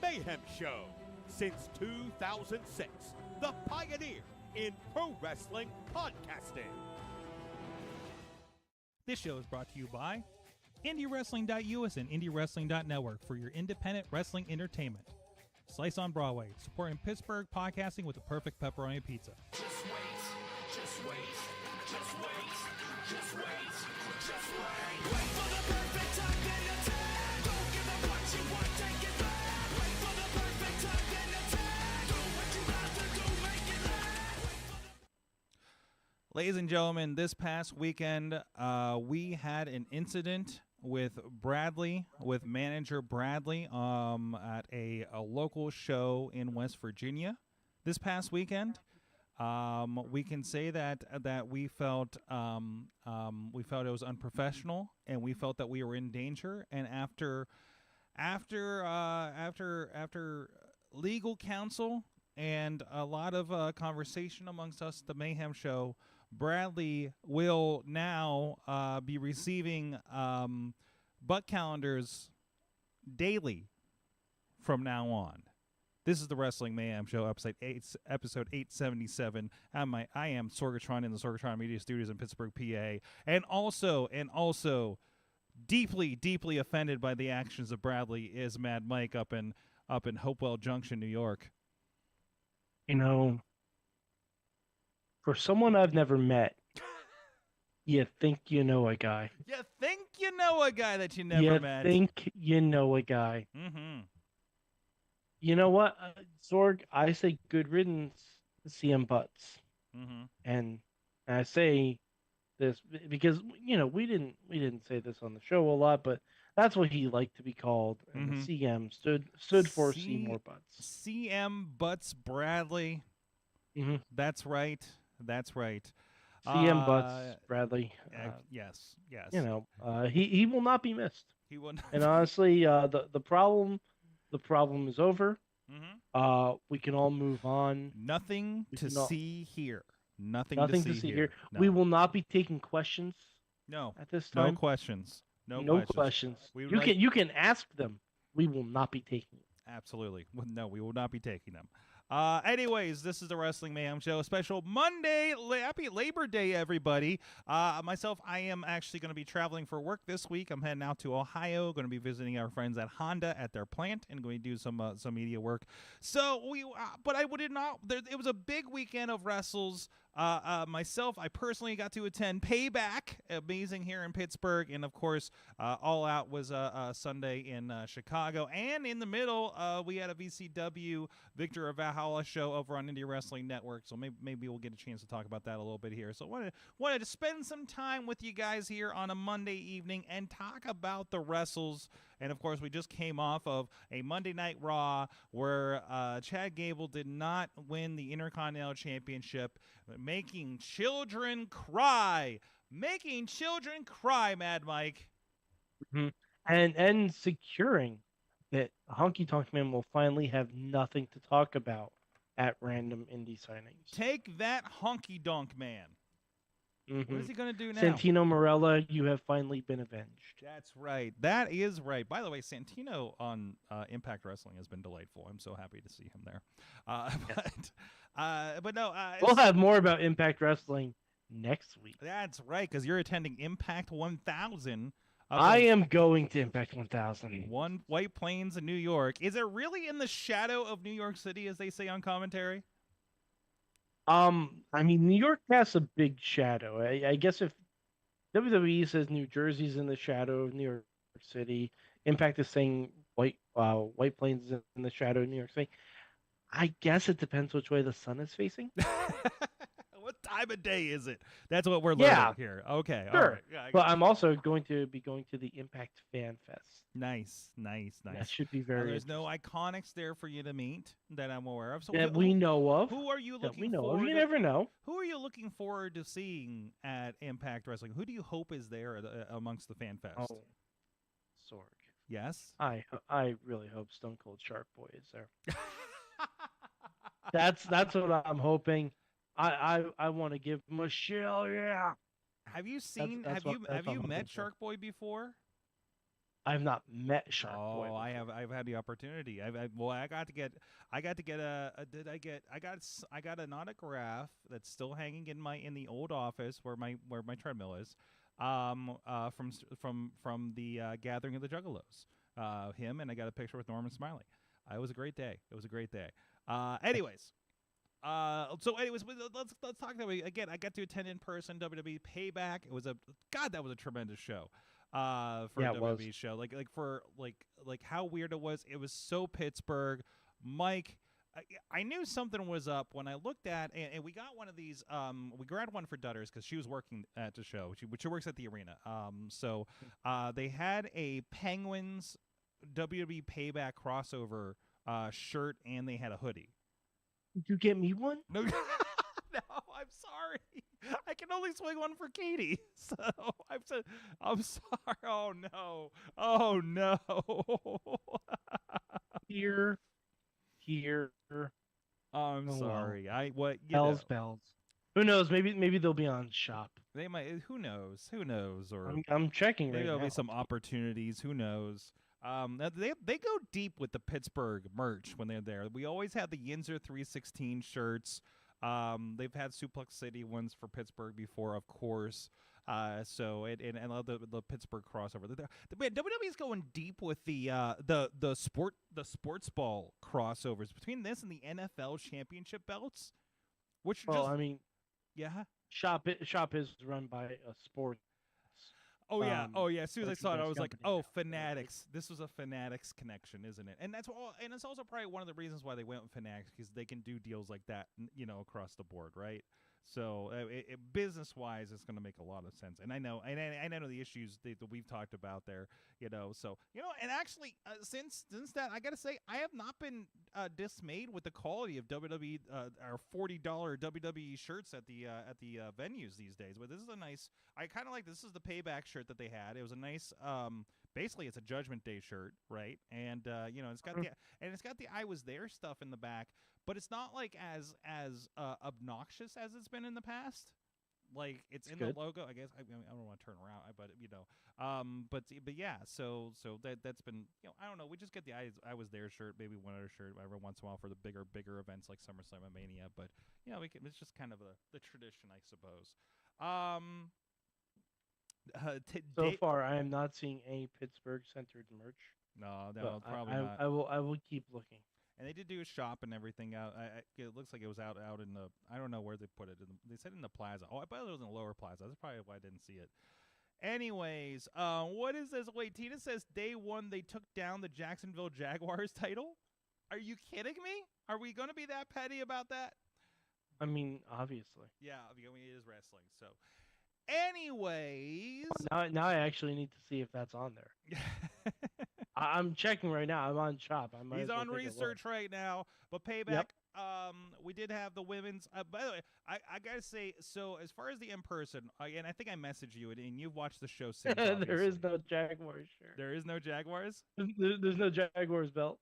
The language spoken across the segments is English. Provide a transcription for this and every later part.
Mayhem Show. Since 2006, the pioneer in pro wrestling podcasting. This show is brought to you by indywrestling.us and indywrestling.network for your independent wrestling entertainment. Slice on Broadway, supporting Pittsburgh podcasting with the perfect pepperoni pizza. Just wait, just wait, just wait, just wait, just wait. Wait for the perfect time, then attack. Don't give up what you want, take it back. Wait for the perfect time, then attack. Do what you got to do, make it last. Ladies and gentlemen, this past weekend, we had an incident with Bradley, with manager Bradley, at a local show in West Virginia this past weekend. We can say that we felt it was unprofessional, and we felt that we were in danger. And after legal counsel and a lot of conversation amongst us at the Mayhem Show, Bradley will now be receiving butt calendars daily from now on. This is the Wrestling Mayhem Show, episode 877. I am Sorgatron in the Sorgatron Media Studios in Pittsburgh, PA, and also deeply offended by the actions of Bradley is Mad Mike up in Hopewell Junction, New York. You know, for someone I've never met, you think you know a guy. You think you know a guy that you never met. You think you know a guy. Mm-hmm. You know what, Sorg? I say good riddance to CM Butts. Mm-hmm. And I say this because, you know, we didn't say this on the show a lot, but that's what he liked to be called. And Mm-hmm. the CM stood for Seymour Butts. CM Butts Bradley. Mm-hmm. That's right. CM Butts Bradley. Yes. You know, he will not be missed. He will not. And honestly, the problem is over. Mm-hmm. We can all move on. Nothing to see here. Nothing to see here. No. We will not be taking questions. No. At this time. No questions. No questions. You can ask them. We will not be taking them. Absolutely. No, we will not be taking them. Anyways, this is the Wrestling Mayhem Show, a special Monday. Happy Labor Day, everybody. Myself, I am actually going to be traveling for work this week. I'm heading out to Ohio, going to be visiting our friends at Honda at their plant and going to do some media work. So but I would not. It was a big weekend of wrestles. Myself, I personally got to attend Payback, amazing here in Pittsburgh, and of course, All Out was Sunday in Chicago, and in the middle, we had a VCW Victory of Valhalla show over on Indie Wrestling Network. So maybe we'll get a chance to talk about that a little bit here. So wanted to spend some time with you guys here on a Monday evening and talk about the wrestles. And of course, we just came off of a Monday Night Raw where Chad Gable did not win the Intercontinental Championship, making children cry, Mad Mike. Mm-hmm. And securing that Honky Tonk Man will finally have nothing to talk about at random indie signings. Take that, Honky Donk Man. What is he going to do now? Santino Marella, you have finally been avenged. That's right. That is right. By the way, Santino on Impact Wrestling has been delightful. I'm so happy to see him there. But no, we'll have more about Impact Wrestling next week. That's right, because you're attending Impact 1000. I am going to Impact 1000. One White Plains in New York. Is it really in the shadow of New York City, as they say on commentary? I mean, New York casts a big shadow. I guess if WWE says New Jersey's in the shadow of New York City, Impact is saying White Plains is in the shadow of New York City. I guess it depends which way the sun is facing. What time of day is it? That's what we're learning here. Okay, sure. All right. Yeah, but I'm also going to be going to the Impact Fan Fest. Nice. That should be very. There's no Iconics there for you to meet that I'm aware of. So that we know of. Who are you looking forward? forward? You never know. Who are you looking forward to seeing at Impact Wrestling? Who do you hope is there amongst the Fan Fest? Oh, Sorg. Yes. I really hope Stone Cold Shark Boy is there. That's what I'm hoping. I want to give Michelle. Yeah. Have you seen? Have you met Shark Boy before? I have not met Shark Boy. Oh, I have. I've had the opportunity. I got an autograph that's still hanging in the old office where my treadmill is. From the Gathering of the Juggalos. Him, and I got a picture with Norman Smiley. It was a great day. Anyways, let's talk that way again. I got to attend in person WWE Payback. That was a tremendous show. For a WWE show, like how weird it was. It was so Pittsburgh. Mike, I knew something was up when I looked at, and we got one of these. We grabbed one for Dutters because she was working at the show. She works at the arena. So they had a Penguins WWE Payback crossover shirt, and they had a hoodie. Did you get me one? No, no, I'm sorry. I can only swing one for Katie. So I'm sorry. Oh no. Here. I'm sorry. Well. Bells. Who knows? Maybe they'll be on shop. They might. Who knows? Or I'm checking right now. Maybe there'll be some opportunities. Who knows? They go deep with the Pittsburgh merch when they're there. We always have the Yinzer 316 shirts. They've had Suplex City ones for Pittsburgh before, of course. So I love the Pittsburgh crossover. WWE's going deep with the sports ball crossovers between this and the NFL championship belts. Shop is run by a sports. Oh yeah. As soon as I saw it, I was like, "Oh, Fanatics! This was a Fanatics connection, isn't it?" And and it's also probably one of the reasons why they went with Fanatics, because they can do deals like that, across the board, right? So business-wise, it's going to make a lot of sense. And I know the issues that we've talked about there, So and actually, since that, I got to say, I have not been dismayed with the quality of WWE, our $40 WWE shirts at the venues these days. But this is a nice. I kind of like this. Is the Payback shirt that they had. It was a nice. Basically, it's a Judgment Day shirt, right? And it's got the I was there stuff in the back. But it's not like as obnoxious as it's been in the past. Like it's in the logo, I guess. I don't want to turn around, but but yeah. So that's been I don't know. We just get the I was there shirt, maybe one other shirt every once in a while for the bigger events like SummerSlam and Mania. But it's just kind of the tradition, I suppose. So far, I am not seeing any Pittsburgh centered merch. No, probably not. I will keep looking. And they did do a shop and everything out. It looks like it was out in the. I don't know where they put it. They said in the plaza. Oh, I bet it was in the lower plaza. That's probably why I didn't see it. Anyways, what is this? Wait, Tina says day one they took down the Jacksonville Jaguars title. Are you kidding me? Are we going to be that petty about that? I mean, obviously. Yeah, I mean, it is wrestling. So, anyways, now I actually need to see if that's on there. I'm checking right now. I'm on Chop. I might He's as well on take a look. research right now. But Payback, we did have the women's. By the way, I gotta say, so as far as the in person, and I think I messaged you, and you've watched the show since. There is obviously. no Jaguars shirt. There is no Jaguars. There's no Jaguars belt.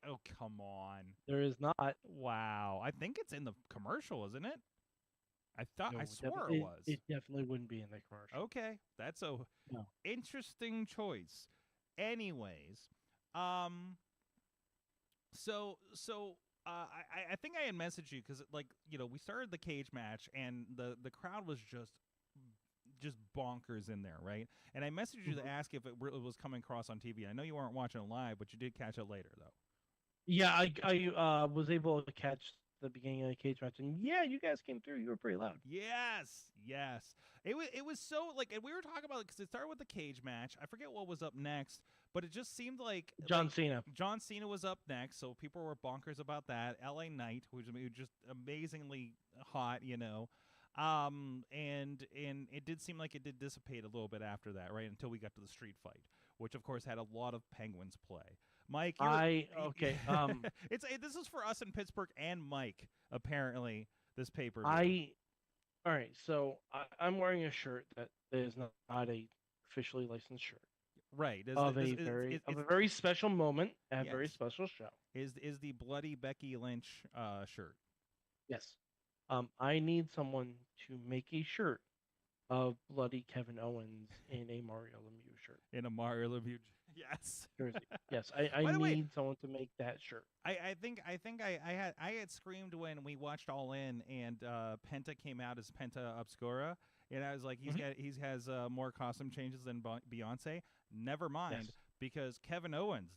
Oh, come on! There is not. Wow, I think it's in the commercial, isn't it? No, I swore it was. It definitely wouldn't be in the commercial. Okay, that's a No. interesting choice. Anyways, I think I had messaged you because we started the cage match and the crowd was just bonkers in there, right? And I messaged you to ask if it was coming across on TV. I know you weren't watching it live, but you did catch it later though. Yeah, I was able to catch the beginning of the cage match, and yeah, you guys came through. You were pretty loud. Yes. It was so and we were talking about it because it started with the cage match. I forget what was up next, but it just seemed like John Cena. John Cena was up next, so people were bonkers about that. LA Knight, which was just amazingly hot, and it did seem like it did dissipate a little bit after that, right? Until we got to the street fight, which of course had a lot of Penguins play. Mike, okay. this is for us in Pittsburgh and Mike apparently this paper. All right. So I'm wearing a shirt that is not a officially licensed shirt. Right. Of a very special moment at a very special show. Is the bloody Becky Lynch shirt? Yes. I need someone to make a shirt of bloody Kevin Owens in a Mario Lemieux shirt. In a Mario Lemieux, yes. Jersey. Yes, I need someone to make that shirt. I think I had screamed when we watched All In and Penta came out as Penta Obscura, and I was like, he has more costume changes than Beyonce. Never mind, because Kevin Owens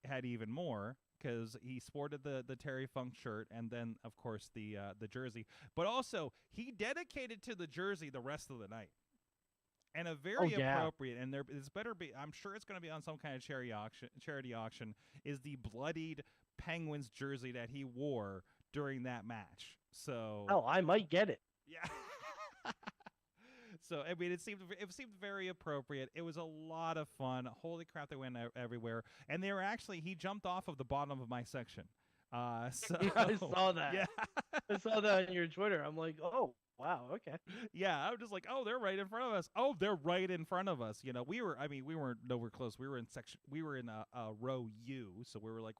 had even more. Because he sported the Terry Funk shirt and then, of course, the jersey. But also, he dedicated to the jersey the rest of the night. And a very appropriate, and it's better be. I'm sure it's going to be on some kind of charity auction. Is the bloodied Penguins jersey that he wore during that match? So. Oh, I might get it. Yeah. So I mean, it seemed very appropriate. It was a lot of fun. Holy crap, they went everywhere, and they were actually. He jumped off of the bottom of my section. So I saw that. Yeah, I saw that on your Twitter. I'm like, oh wow, okay. Yeah, I'm just like, oh, they're right in front of us. Oh, they're right in front of us. We weren't nowhere close. We were in a row U, so we were like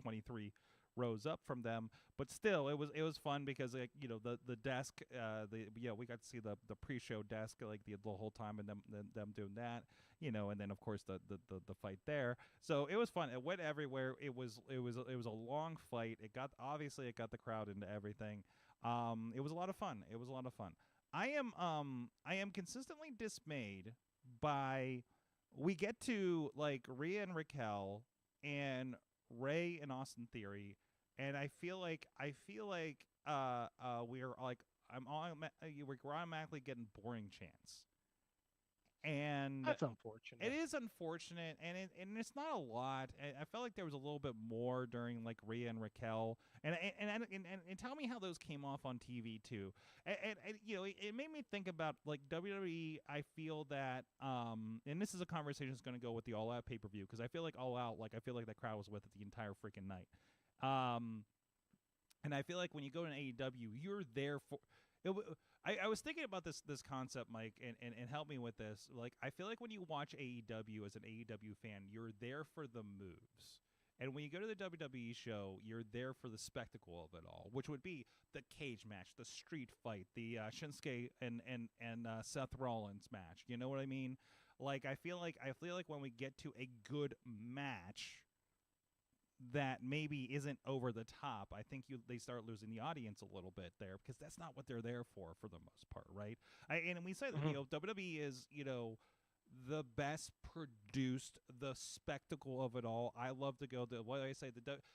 23 rows up from them, but still it was fun because the desk we got to see the pre-show desk the whole time and them doing that, and then of course the fight there. So it was fun. It went everywhere. It was a long fight. It got the crowd into everything. It was a lot of fun. I am consistently dismayed by we get to Rhea and Raquel and Ray and Austin Theory. And I feel like we're automatically getting boring chants, and that's unfortunate. It is unfortunate, and it's not a lot. I felt like there was a little bit more during Rhea and Raquel, and tell me how those came off on TV too. And it made me think about WWE. I feel that and this is a conversation that's going to go with the All Out pay-per-view because I feel like All Out I feel like that crowd was with it the entire freaking night. And I feel like when you go to an AEW, you're there for. I was thinking about this concept, Mike, and help me with this. I feel like when you watch AEW as an AEW fan, you're there for the moves. And when you go to the WWE show, you're there for the spectacle of it all, which would be the cage match, the street fight, the Shinsuke and Seth Rollins match. You know what I mean? I feel like when we get to a good match that maybe isn't over the top, I think they start losing the audience a little bit there because that's not what they're there for the most part, right? And we say that WWE is the best produced, the spectacle of it all. I love to go to what I say.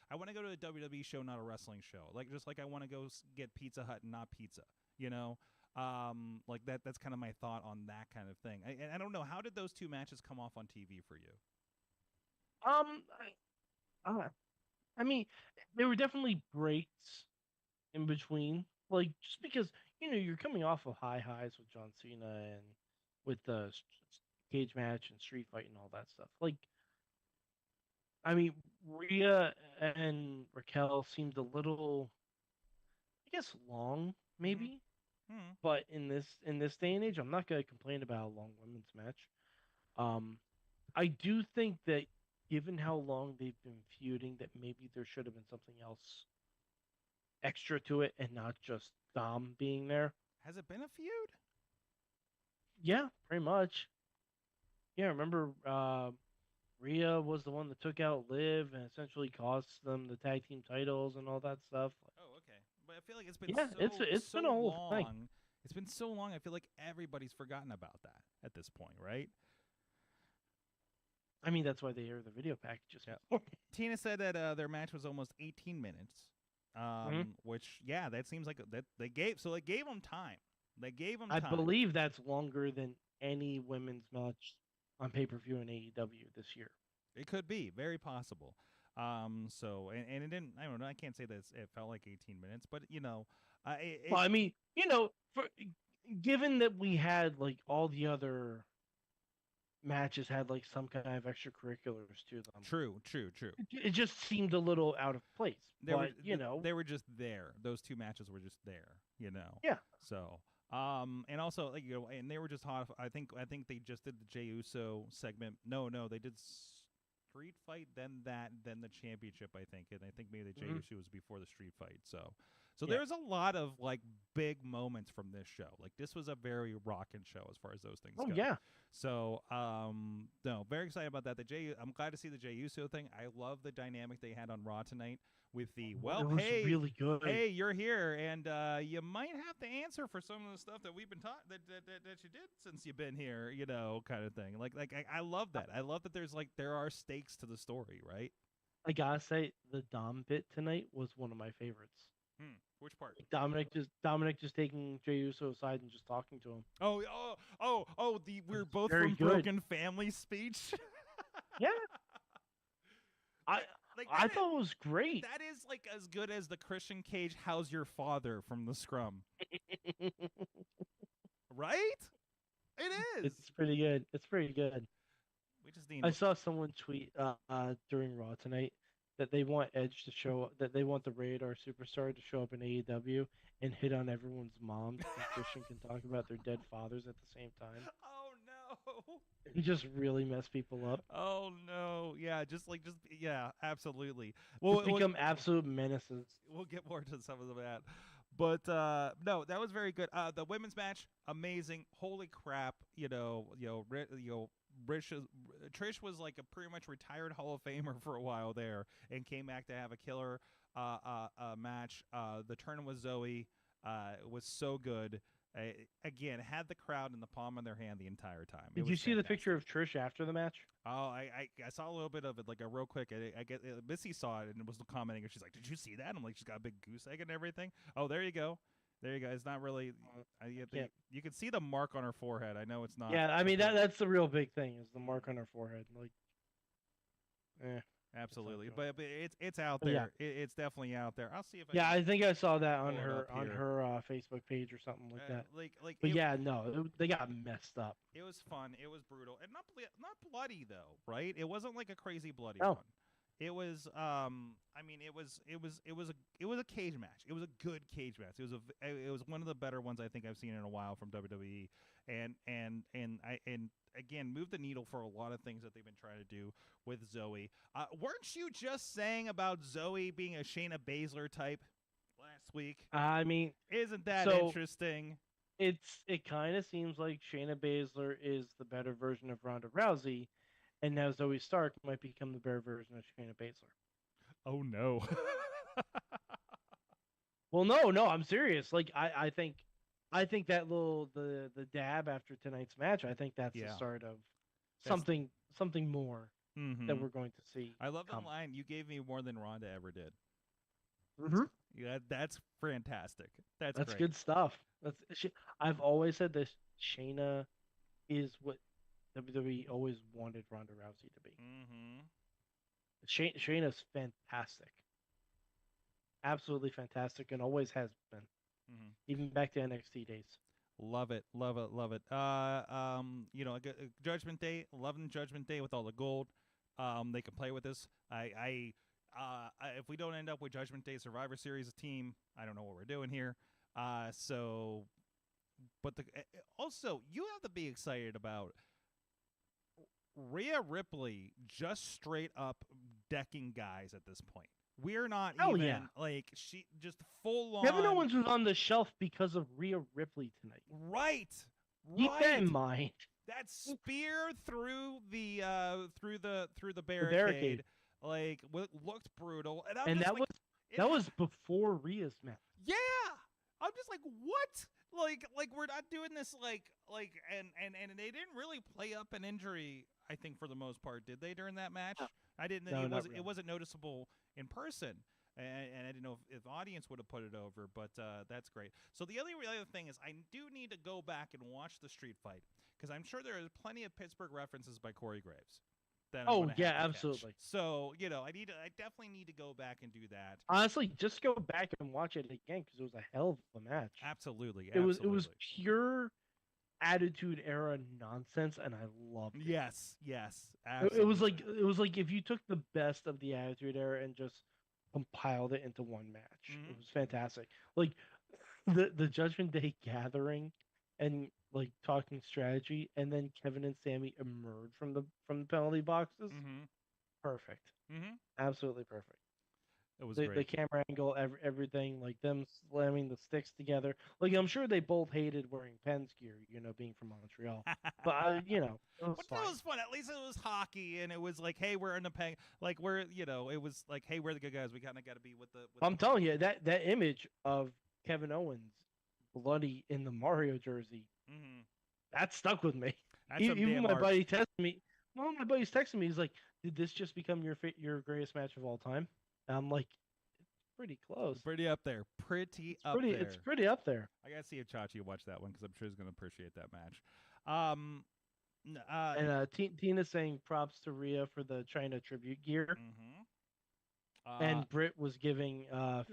I want to go to a WWE show, not a wrestling show. Just like I want to go get Pizza Hut and not pizza. That's kind of my thought on that kind of thing. I don't know, how did those two matches come off on TV for you? I mean, there were definitely breaks in between. Just because, you're coming off of high highs with John Cena and with the cage match and street fight and all that stuff. I mean, Rhea and Raquel seemed a little, I guess, long, maybe. Hmm. But in this day and age, I'm not gonna complain about a long women's match. Um, I do think that given how long they've been feuding, that maybe there should have been something else extra to it and not just Dom being there. Has it been a feud? Yeah, pretty much. Yeah, remember Rhea was the one that took out Liv and essentially cost them the tag team titles and all that stuff. Oh, okay. But I feel like it's been Yeah, it's so been a whole thing. long. It's been so long. I feel like everybody's forgotten about that at this point, right? I mean, that's why they air the video packages. Yeah. Tina said that their match was almost 18 minutes, which that seems like that they gave them time. They gave them I time. believe that's longer than any women's match on pay-per-view in AEW this year. It could be very possible. So and it didn't. I don't know. I can't say that it felt like 18 minutes, but Well, I mean, given that we had like all the other matches had like some kind of extracurriculars to them. True. It just seemed a little out of place. They But were just there. Those two matches were just there. Yeah. So and also and they were just hot. I think they just did the Jey Uso segment. No, they did street fight, then the championship. I think, and I think maybe the Jey Uso was before the street fight. So there's a lot of like big moments from this show. Like this was a very rockin' show as far as those things go. Yeah. So no, very excited about that. I'm glad to see the Jey Uso thing. I love the dynamic they had on Raw tonight with the it was really good. Hey, you're here, and you might have to answer for some of the stuff that we've been taught that you did since you've been here, kind of thing. Like I love that. I love that there are stakes to the story, right? I gotta say, the Dom bit tonight was one of my favorites. Which part? Dominic just taking Jey Uso aside and just talking to him. The we're both very from good. Broken Family speech. Yeah. I thought it was great. That is like as good as the Christian Cage "How's your father" from the Scrum, right? It is. It's pretty good. We just need. I saw someone tweet during Raw tonight that they want Edge to show up, that they want the Radar Superstar to show up in AEW and hit on everyone's moms, and Christian can talk about their dead fathers at the same time. Oh no! He just really mess people up. Oh no! Yeah, absolutely. Well, become absolute menaces. We'll get more to some of that, but no, that was very good. The women's match, amazing. Holy crap! Trish was like a pretty much retired Hall of Famer for a while there, and came back to have a killer match. The turn with Zoe was so good. Again, had the crowd in the palm of their hand the entire time. Did you see the picture of Trish after the match? Oh, I saw a little bit of it, like a real quick. I get Missy saw it and was commenting, and she's like, "Did you see that?" I'm like, "She's got a big goose egg and everything." Oh, there you go. It's not really. You can see the mark on her forehead. I know it's not. Yeah, I mean that's the real big thing is the mark on her forehead. Like, absolutely, but it's out there. Yeah. It's definitely out there. I'll see if. I think I saw that on pull it her up here. Facebook page or something like that. But They got messed up. It was fun. It was brutal, and not bloody though, right? It wasn't like a crazy bloody No. one. It was it was a cage match. It was a good cage match. It was one of the better ones I think I've seen in a while from WWE, and again moved the needle for a lot of things that they've been trying to do with Zoe. Weren't you just saying about Zoe being a Shayna Baszler type last week? I mean, isn't that interesting? It kind of seems like Shayna Baszler is the better version of Ronda Rousey, and now Zoe Stark might become the better version of Shayna Baszler. Oh no. Well, no, I'm serious. Like I think that the dab after tonight's match, I think that's the start of something more that we're going to see. I love the line, "You gave me more than Ronda ever did." Mm-hmm. Yeah, that's fantastic. That's great. Good stuff. I've always said this. Shayna is what WWE always wanted Ronda Rousey to be. Mm-hmm. Shayna's fantastic. Absolutely fantastic, and always has been. Mm-hmm. Even back to NXT days. Love it. Judgment Day, loving Judgment Day with all the gold. They can play with this. If we don't end up with Judgment Day Survivor Series team, I don't know what we're doing here. But also you have to be excited about Rhea Ripley just straight up decking guys at this point. We're not like she just full on. Kevin Owens was on the shelf because of Rhea Ripley tonight. Right. Keep that in mind. That spear through the barricade, like looked brutal, and that was before Rhea's match. Yeah, I'm just like, what? Like we're not doing this and they didn't really play up an injury. I think for the most part, did they during that match? I didn't. No, it wasn't noticeable in person, and I didn't know if audience would have put it over. But that's great. So the other thing is, I do need to go back and watch the street fight because I'm sure there is plenty of Pittsburgh references by Corey Graves. Absolutely. So I definitely need to go back and do that. Honestly, just go back and watch it again because it was a hell of a match. Absolutely. It was pure Attitude Era nonsense, and I loved it. Yes, absolutely. It was like if you took the best of the Attitude Era and just compiled it into one match. Mm-hmm. It was fantastic. Like the Judgment Day gathering and like talking strategy, and then Kevin and Sammy emerge from the penalty boxes. Mm-hmm. Perfect. Mm-hmm. Absolutely perfect. It was the camera angle, everything, like them slamming the sticks together. Like I'm sure they both hated wearing Penn's gear, being from Montreal. But it was but fine. that was fun. At least it was hockey, and it was like, hey, we're in the peg. Like it was like, hey, we're the good guys. We kind of got to be with the. I'm telling you that image of Kevin Owens bloody in the Mario jersey, that stuck with me. Even my buddy texted me. One of my buddies texted me. He's like, "Did this just become your greatest match of all time?" And I'm like, "It's pretty close. Pretty up there. It's pretty up there. I gotta see if Chachi watched that one because I'm sure he's gonna appreciate that match. Tina's saying props to Rhea for the China tribute gear. And Britt was giving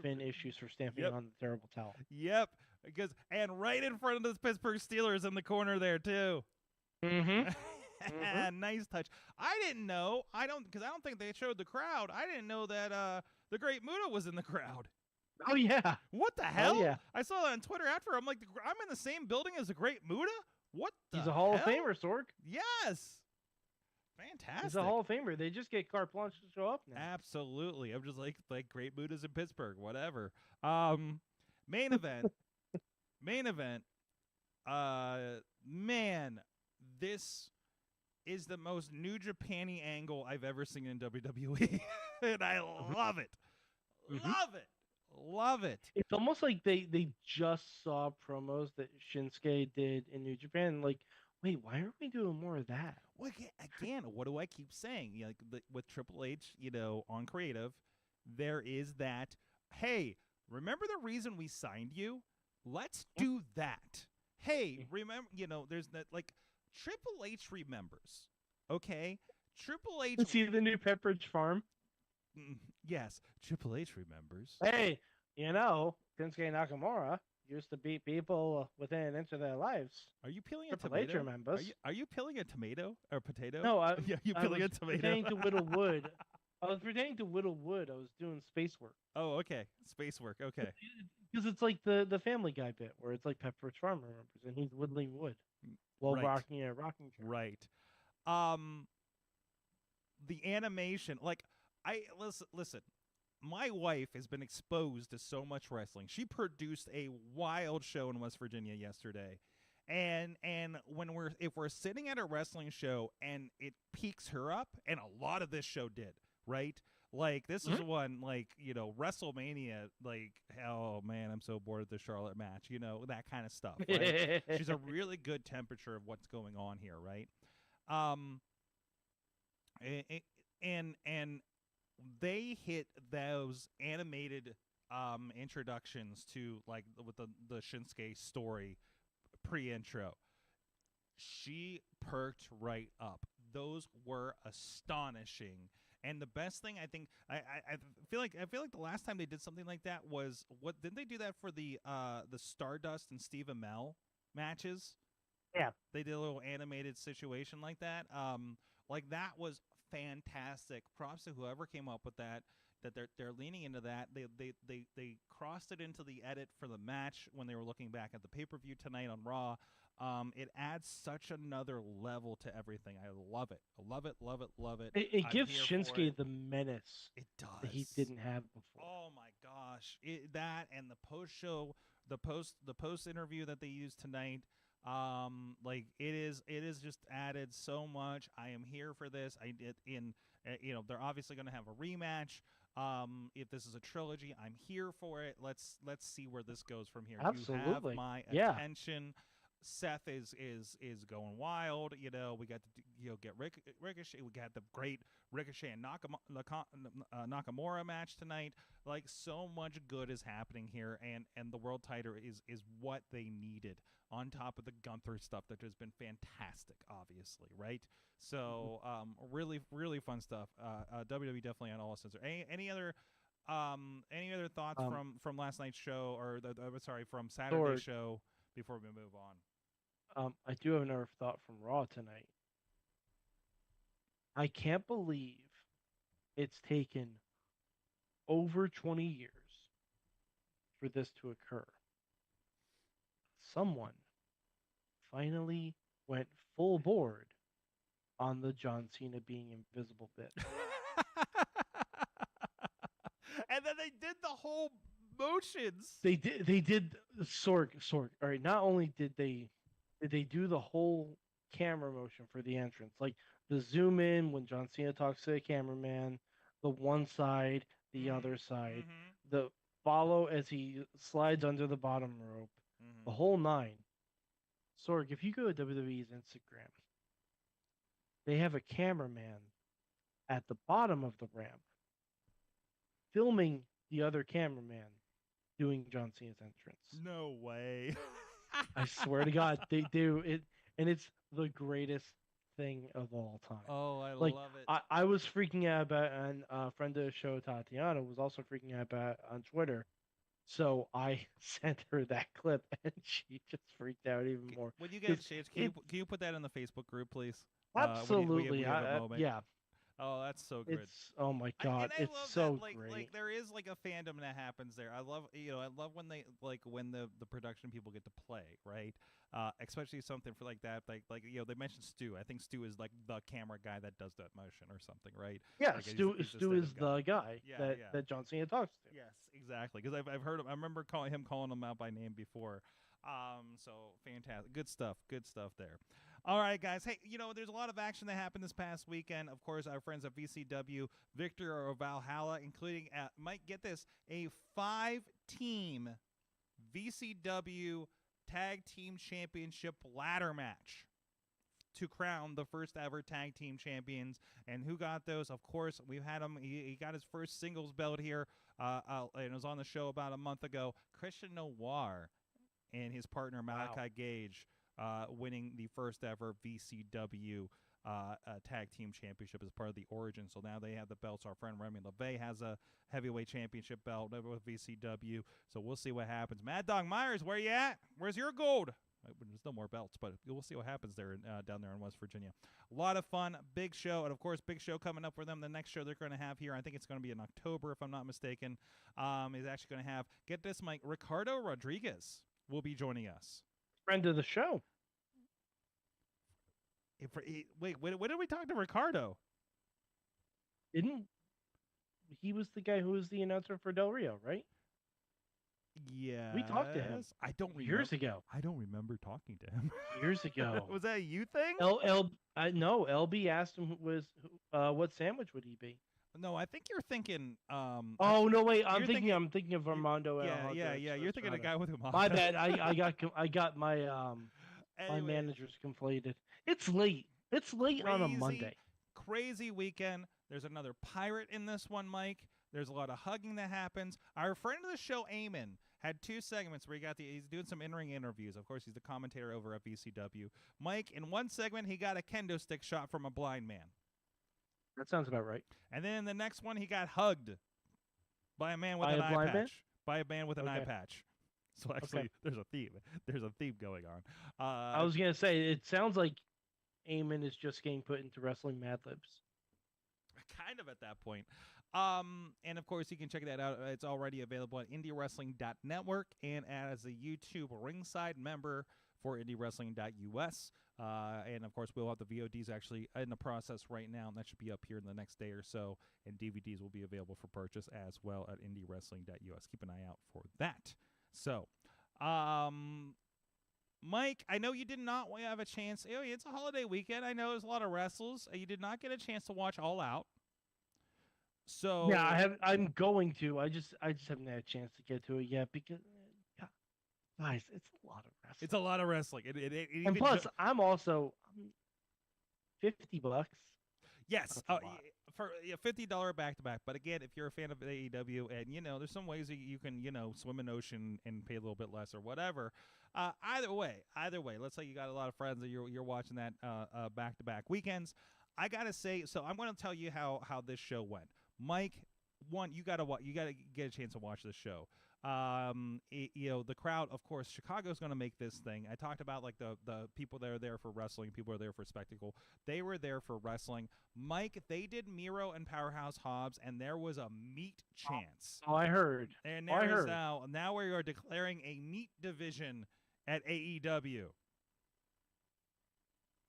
Finn issues for stamping on the terrible towel. Yep, and right in front of the Pittsburgh Steelers in the corner there too. Nice touch. I didn't know. Because I don't think they showed the crowd. I didn't know that the Great Muta was in the crowd. Oh yeah. What the hell? Oh, yeah. I saw that on Twitter after. I'm like, I'm in the same building as the Great Muta. What? He's a Hall of Famer, Sorg. Yes. Fantastic. He's a Hall of Famer. They just get carte blanche to show up now. Absolutely. I'm just like Great Mutas in Pittsburgh, whatever. Main event. Man, this is the most New Japan-y angle I've ever seen in WWE. And I love it. Love it. It's almost like they just saw promos that Shinsuke did in New Japan. Like, wait, why aren't we doing more of that? Well, again, what do I keep saying? With Triple H, on creative, there is that, hey, remember the reason we signed you? Let's do that. Hey, remember, there's that, like, Triple H remembers, okay? Triple H... See the new Pepperidge Farm? Yes, Triple H remembers. Hey, Shinsuke Nakamura used to beat people within an inch of their lives. Are you peeling Triple a tomato? H remembers. Are you peeling a tomato or potato? No, you peeling a tomato. Pertaining to Whittle Wood. I was pertaining to Whittle Wood. I was doing space work. Oh, okay, space work. Okay. Because it's like the Family Guy bit where it's like Pepperidge Farm remembers, and he's whittling wood while rocking a rocking chair. Right. The animation, like listen. My wife has been exposed to so much wrestling. She produced a wild show in West Virginia yesterday. And if we're sitting at a wrestling show and it piques her up, and a lot of this show did, right? Like this is one, like, WrestleMania, like, oh man, I'm so bored of the Charlotte match, that kind of stuff. Right? She's a really good temperature of what's going on here, right? And they hit those animated introductions to, like, with the Shinsuke story pre-intro. She perked right up. Those were astonishing. And the best thing, I think, I feel like the last time they did something like that was, what didn't they do that for the Stardust and Steve Amell matches? Yeah, they did a little animated situation like that. Like that was fantastic. Props to whoever came up with that. That they're leaning into that. They crossed it into the edit for the match when they were looking back at the pay-per-view tonight on Raw. It adds such another level to everything. I love it. I love it, love it, love it. It I'm gives here for Shinsuke it. the menace It does. that he didn't have before. Oh my gosh. That and the post-show, the post interview that they used tonight, like it is just added so much. I am here for this. They're obviously going to have a rematch. If this is a trilogy, I'm here for it. Let's see where this goes from here. Absolutely. You have my Yeah. attention. Seth is going wild. We got to get Ricochet. We got the great Ricochet and Nakamura match tonight. Like, so much good is happening here, and the world title is what they needed on top of the Gunther stuff that has been fantastic, obviously, right? So really, really fun stuff. WWE definitely on all censor. Any other thoughts from last night's show, or from Saturday's show before we move on? I do have another thought from Raw tonight. I can't believe it's taken over 20 years for this to occur. Someone finally went full board on the John Cena being invisible bit. And then they did the whole motions. They did Sorg. All right, not only did they do the whole camera motion for the entrance, like the zoom in when John Cena talks to the cameraman, the one side, the other side, the follow as he slides under the bottom rope, the whole nine. Sorg, if you go to WWE's Instagram, they have a cameraman at the bottom of the ramp filming the other cameraman doing John Cena's entrance. No way. I swear to God, they do it, and it's the greatest thing of all time. Oh, I Like, love it. I was freaking out about, and a friend of the show, Tatiana, was also freaking out about it on Twitter. So I sent her that clip, and she just freaked out even more. When you get a chance, can you put that in the Facebook group, please? Absolutely, when you have a moment. yeah. Oh, that's so good. Oh my God, I it's love so that, great. Like there is like a fandom that happens there. I love when they when the production people get to play, right? Especially something for like that, like they mentioned Stu. I think Stu is like the camera guy that does that motion or something, right? Yeah, Like, Stu is the guy that John Cena talks to. Yes, exactly. Because I've heard him. I remember calling him out by name before. So fantastic, good stuff there. All right, guys. Hey, there's a lot of action that happened this past weekend. Of course, our friends at VCW Victory of Valhalla, including Mike, get this, a 5-team VCW Tag Team Championship ladder match to crown the first ever tag team champions. And who got those? Of course, we've had him. He got his first singles belt here, and it was on the show about a month ago. Christian Noir and his partner Malaki Gage winning the first ever VCW Tag Team Championship as part of the Origin. So now they have the belts. Our friend Remy LeVay has a heavyweight championship belt with VCW. So we'll see what happens. Mad Dog Myers, where you at? Where's your gold? There's no more belts, but we'll see what happens there down there in West Virginia. A lot of fun, big show, and of course, big show coming up for them. The next show they're going to have here, I think it's going to be in October, if I'm not mistaken, is actually going to have, get this, Mike, Ricardo Rodriguez will be joining us. Friend of the show. Wait, when did we talk to Ricardo? He was the guy who was the announcer for Del Rio, right? Yeah. We talked to him. I don't remember. Years ago. I don't remember talking to him. Years ago. Was that a you thing? No, LB asked him what sandwich would he be? No, I think you're thinking. Oh no, wait! I'm thinking of Armando. Yeah. You're thinking of the guy with whom. My bad. I got my my managers conflated. It's late. It's late on a Monday. Crazy weekend. There's another pirate in this one, Mike. There's a lot of hugging that happens. Our friend of the show, Eamon, had 2 segments where he's doing some in-ring interviews. Of course, he's the commentator over at VCW. Mike, in one segment, he got a kendo stick shot from a blind man. That sounds about right. And then in the next one, he got hugged by a man with an eye patch. By a man with an eye patch. So actually, there's a theme. There's a theme going on. I was gonna say, it sounds like Eamon is just getting put into wrestling Mad Libs. kind of at that point. And of course, you can check that out. It's already available at indywrestling.network and as a YouTube ringside member for indywrestling.us. And of course, we'll have the VODs actually in the process right now, and that should be up here in the next day or so. And DVDs will be available for purchase as well at indywrestling.us. Keep an eye out for that. So, Mike, I know you did not have a chance. It's a holiday weekend. I know there's a lot of wrestles. You did not get a chance to watch All Out. So yeah, I'm going to. I just haven't had a chance to get to it yet because, guys, it's a lot of wrestling. It's a lot of wrestling. And plus, I'm also $50. Yes, for $50 back to back. But again, if you're a fan of AEW, and there's some ways you can swim an ocean and pay a little bit less or whatever. Either way, let's say you got a lot of friends that you're watching that back to back weekends. I gotta say, so I'm going to tell you how this show went. Mike, one, you gotta get a chance to watch this show. The crowd, of course, Chicago's going to make this thing. I talked about like the people that are there for wrestling, people are there for spectacle. They were there for wrestling. Mike, they did Miro and Powerhouse Hobbs, and there was a meat chance. Oh, I heard. And there is now we are declaring a meat division at AEW.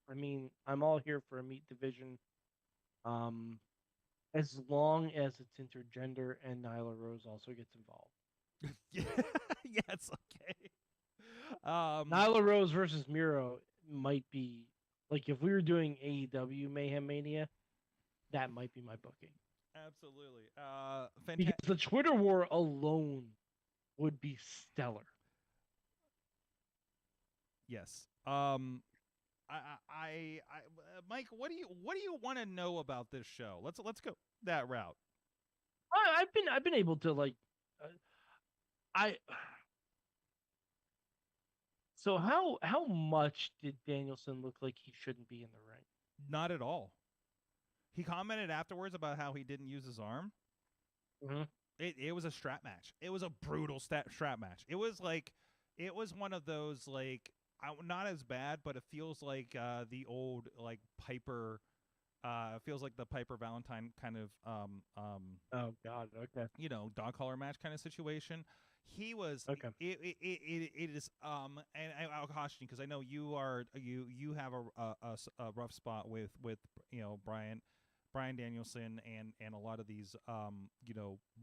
I mean, I'm all here for a meat division. As long as it's intergender and Nyla Rose also gets involved. Yes, okay. Nyla Rose versus Miro might be like if we were doing AEW Mayhem Mania, that might be my booking. Absolutely. Because the Twitter war alone would be stellar. Yes. Mike, what do you want to know about this show? Let's go that route. I've been able to like. So how much did Danielson look like he shouldn't be in the ring? Not at all. He commented afterwards about how he didn't use his arm. Mm-hmm. It was a strap match. It was a brutal strap match. It was one of those like not as bad, but it feels like the old like Piper. Feels like the Piper Valentine kind of oh god, okay. Dog collar match kind of situation. He was okay. It is and I'll caution you because I know you have a rough spot with Brian Danielson and a lot of these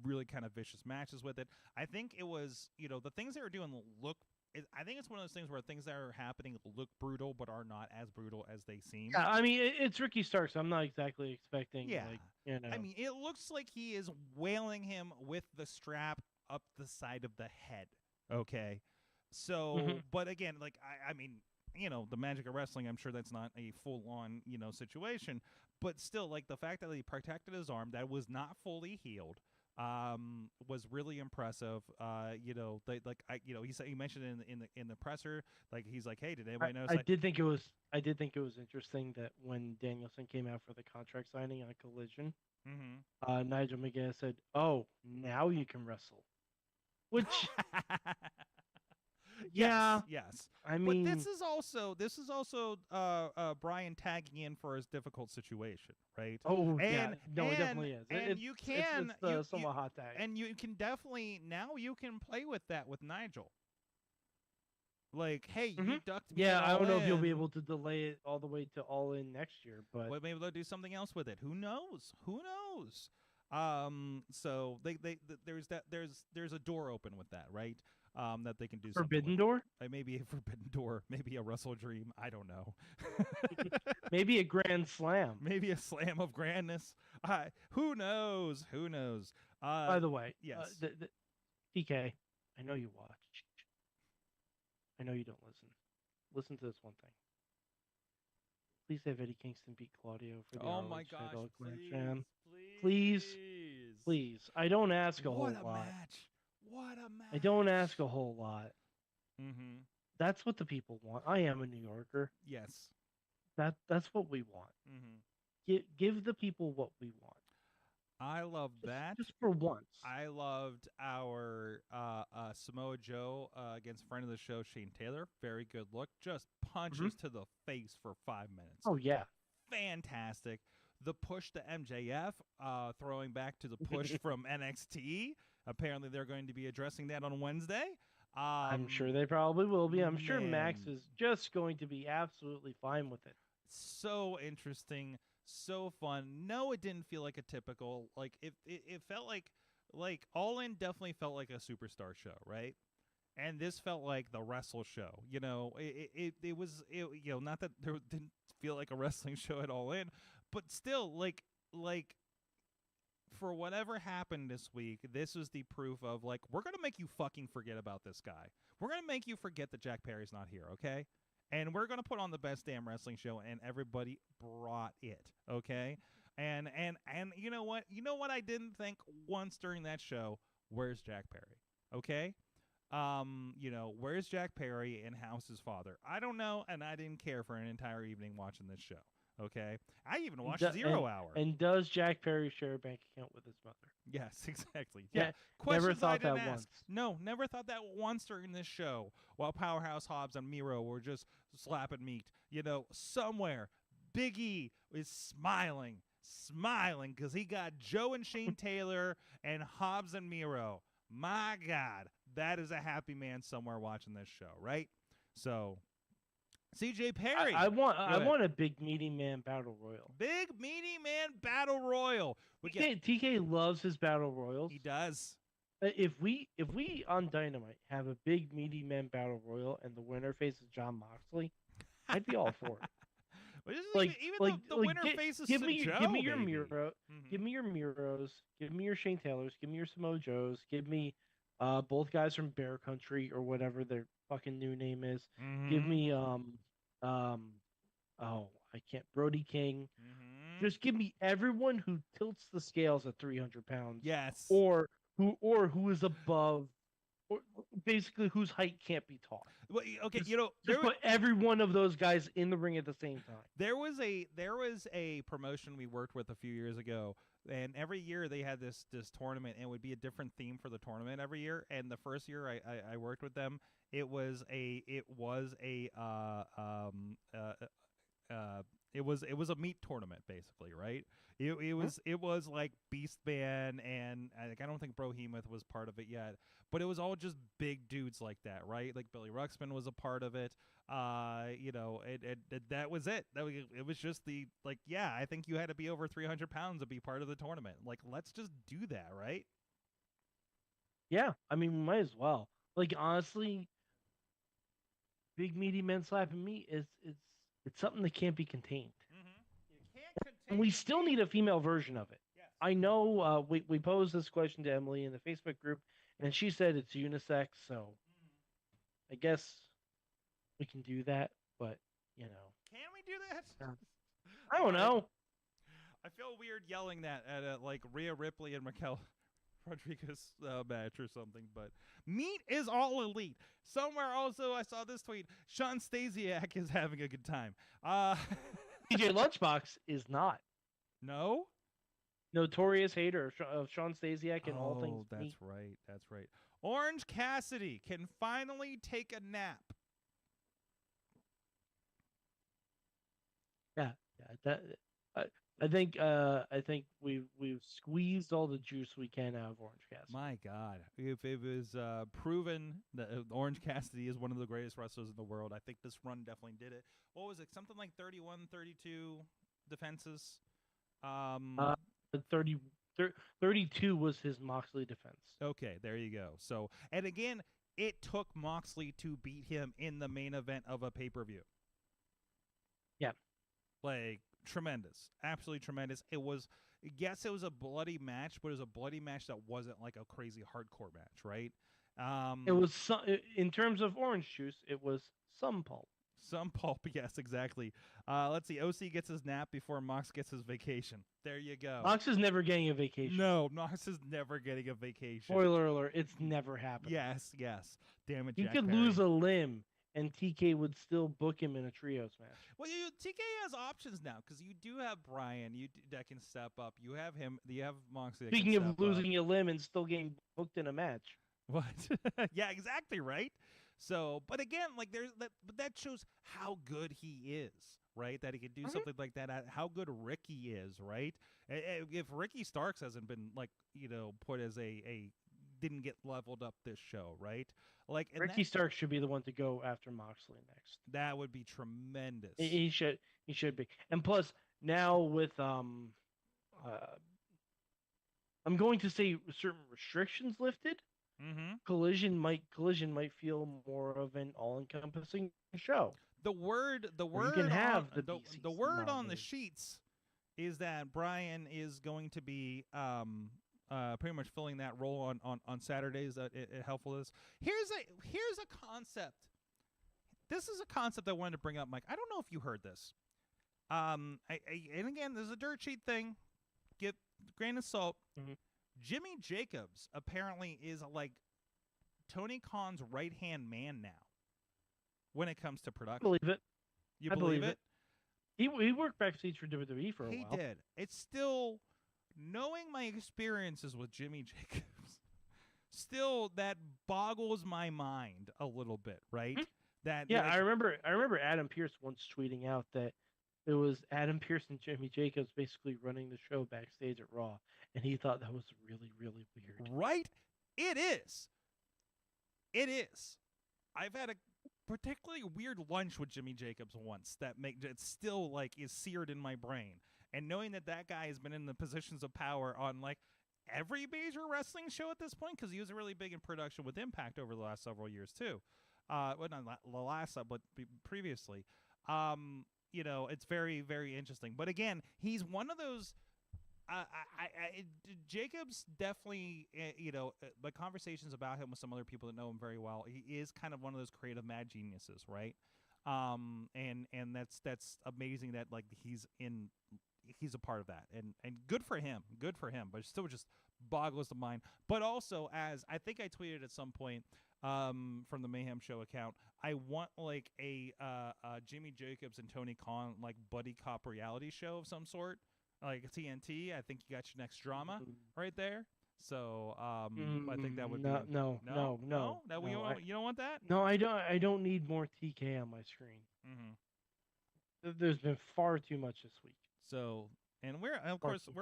really kind of vicious matches with it. I think it was the things they were doing look. I think it's one of those things where things that are happening look brutal but are not as brutal as they seem. Yeah, I mean it's Ricky Starks. I'm not exactly expecting. Yeah, I mean it looks like he is wailing him with the strap up the side of the head. Okay, so but again, like I mean, the magic of wrestling. I'm sure that's not a full on situation, but still, like the fact that he protected his arm that was not fully healed. Was really impressive. He said he mentioned in the presser, like he's like, hey, did anybody notice? I did think it was interesting that when Danielson came out for the contract signing on Collision, Nigel McGuinness said, "Oh, now you can wrestle," which. Yeah. Yes. I mean, but this is also Brian tagging in for his difficult situation, right? Oh, yeah. No, it definitely is. And you can somewhat hot tag. And you can definitely you can play with that with Nigel. Like, hey, you ducked me. Yeah, I don't know if you'll be able to delay it all the way to All In next year, but maybe they'll do something else with it. Who knows? So there's a door open with that, right? That they can do Forbidden Door? Maybe a Forbidden Door, maybe a Wrestle Dream. I don't know. Maybe a Grand Slam. Maybe a Slam of Grandness. Who knows? By the way, yes. TK, I know you watch. I know you don't listen. Listen to this one thing. Please have Eddie Kingston beat Claudio for the ROH Grand Slam. Please. I don't ask a whole lot. What a match. I don't ask a whole lot. Mm-hmm. That's what the people want. I am a New Yorker. Yes. That's what we want. Mm-hmm. Give the people what we want. I love that. Just for once. I loved our Samoa Joe against friend of the show, Shane Taylor. Very good look. Just punches to the face for 5 minutes. Oh, yeah. Fantastic. the push to MJF, throwing back to the push from NXT. Apparently, they're going to be addressing that on Wednesday. I'm sure they probably will be. I'm sure Max man. is just going to be absolutely fine with it. So interesting, so fun. No, it didn't feel like a typical, like it felt like All In definitely felt like a superstar show, right? And this felt like the wrestle show. You know, it was not that there didn't feel like a wrestling show at All In, but still like for whatever happened this week, this was the proof of like, we're going to make you fucking forget about this guy. We're going to make you forget that Jack Perry's not here, okay? And we're going to put on the best damn wrestling show, and everybody brought it, okay? And you know what? You know what I didn't think once during that show? Where's Jack Perry? Okay? Where's Jack Perry and how's his father? I don't know, and I didn't care for an entire evening watching this show. Okay, I even watched Zero Hour. And does Jack Perry share a bank account with his mother? Yes, exactly. Yeah, never thought that once. No, never thought that once during this show. While Powerhouse Hobbs and Miro were just slapping meat, somewhere Big E is smiling because he got Joe and Shane Taylor and Hobbs and Miro. My God, that is a happy man somewhere watching this show, right? So. CJ Perry. I want a big meaty man battle royal. Big meaty man battle royal. TK loves his battle royals. He does. If we on Dynamite have a big meaty man battle royal and the winner faces John Moxley, I'd be all for it. Even the winner faces give me your Miro, Mm-hmm. give me your Miros, give me your Shane Taylors, give me your Samoa Joes, give me both guys from Bear Country or whatever their fucking new name is. Mm-hmm. Give me Brody King. Mm-hmm. Just give me everyone who tilts the scales at 300 pounds. Yes. Or who is above, or basically whose height can't be taught. Well, okay, just put every one of those guys in the ring at the same time. There was a promotion we worked with a few years ago, and every year they had this tournament, and it would be a different theme for the tournament every year. And the first year I worked with them, it was a meat tournament, basically, right? It was like Beast Man, and I don't think Brohemoth was part of it yet, but it was all just big dudes like that, right? Like Billy Ruxpin was a part of it. That was it. It was just I think you had to be over 300 pounds to be part of the tournament. Like, let's just do that, right? Yeah, I mean, we might as well. Like, honestly, big meaty men slapping meat it's something that can't be contained. Mm-hmm. You can't contain. And we still need a female version of it. Yes. I know we posed this question to Emily in the Facebook group, and she said it's unisex, so I guess we can do that, but, Can we do that? I don't know. I feel weird yelling that at Rhea Ripley and Raquel Rodriguez match or something, but meat is all elite. Somewhere also I saw this tweet: Sean Stasiak is having a good time. DJ Lunchbox is not. No? Notorious hater of Sean Stasiak and all things meat. That's right. Orange Cassidy can finally take a nap. Yeah. I think we've squeezed all the juice we can out of Orange Cassidy. My God, if it was proven that Orange Cassidy is one of the greatest wrestlers in the world, I think this run definitely did it. What was it? Something like 31, 32 defenses. 32 was his Moxley defense. Okay, there you go. So, and again, it took Moxley to beat him in the main event of a pay-per-view. Yeah. Like, tremendous. Absolutely tremendous. It was a bloody match, but it was a bloody match that wasn't like a crazy hardcore match, right? It was in terms of orange juice, it was some pulp. Some pulp, yes, exactly. Let's see. OC gets his nap before Mox gets his vacation. There you go. Mox is never getting a vacation. No, Mox is never getting a vacation. Spoiler alert, it's never happened. Yes. Damn it, He Jack could Perry. lose a limb, and TK would still book him in a trios match. Well, TK has options now because you do have Brian that can step up. You have him. You have Moxley. Speaking of losing a limb and still getting booked in a match. What? Yeah, exactly right. So, but again, like but that shows how good he is, right? That he could do Mhm. something like that. How good Ricky is, right? If Ricky Starks hasn't been like put as a didn't get leveled up this show, right? Like, and Ricky Stark should be the one to go after Moxley next. that would be tremendous. He should be. And plus, now with I'm going to say certain restrictions lifted, Mm-hmm. Collision might feel more of an all-encompassing show. The word Where you can have on, the the BCC word on the nominee. sheets is that Brian is going to be pretty much filling that role on Saturdays. That it helpful is. Here's a concept. This is a concept I wanted to bring up, Mike. I don't know if you heard this. And again, this is a dirt sheet thing. Give grain of salt. Mhm. Jimmy Jacobs apparently is like Tony Khan's right-hand man now when it comes to I production. believe it. You I believe believe it? He worked backstage for WWE for a He while. did. It's still, knowing my experiences with Jimmy Jacobs, still that boggles my mind a little bit, right? Mhm. That Yeah, I remember Adam Pearce once tweeting out that it was Adam Pearce and Jimmy Jacobs basically running the show backstage at Raw, and he thought that was really, really weird. right? It is. It is. I've had a particularly weird lunch with Jimmy Jacobs once that it still like is seared in my brain. And knowing that guy has been in the positions of power on like every major wrestling show at this point, because he was really big in production with Impact over the last several years too. Well, not the last, but previously. It's very, very interesting. But again, he's one of those. Jacobs definitely, the conversations about him with some other people that know him very well, he is kind of one of those creative mad geniuses, right? And that's amazing that like he's a part of that, and good for him, but it still just boggles the mind. But also, as I think I tweeted at some point from the Mayhem Show account, I want like a Jimmy Jacobs and Tony Khan like buddy cop reality show of some sort. Like TNT, I think you got your next drama right there. So I think that would no, be no. You don't want that? No, I don't. I don't need more TK on my screen. Mm-hmm. There's been far too much this week. So, and we're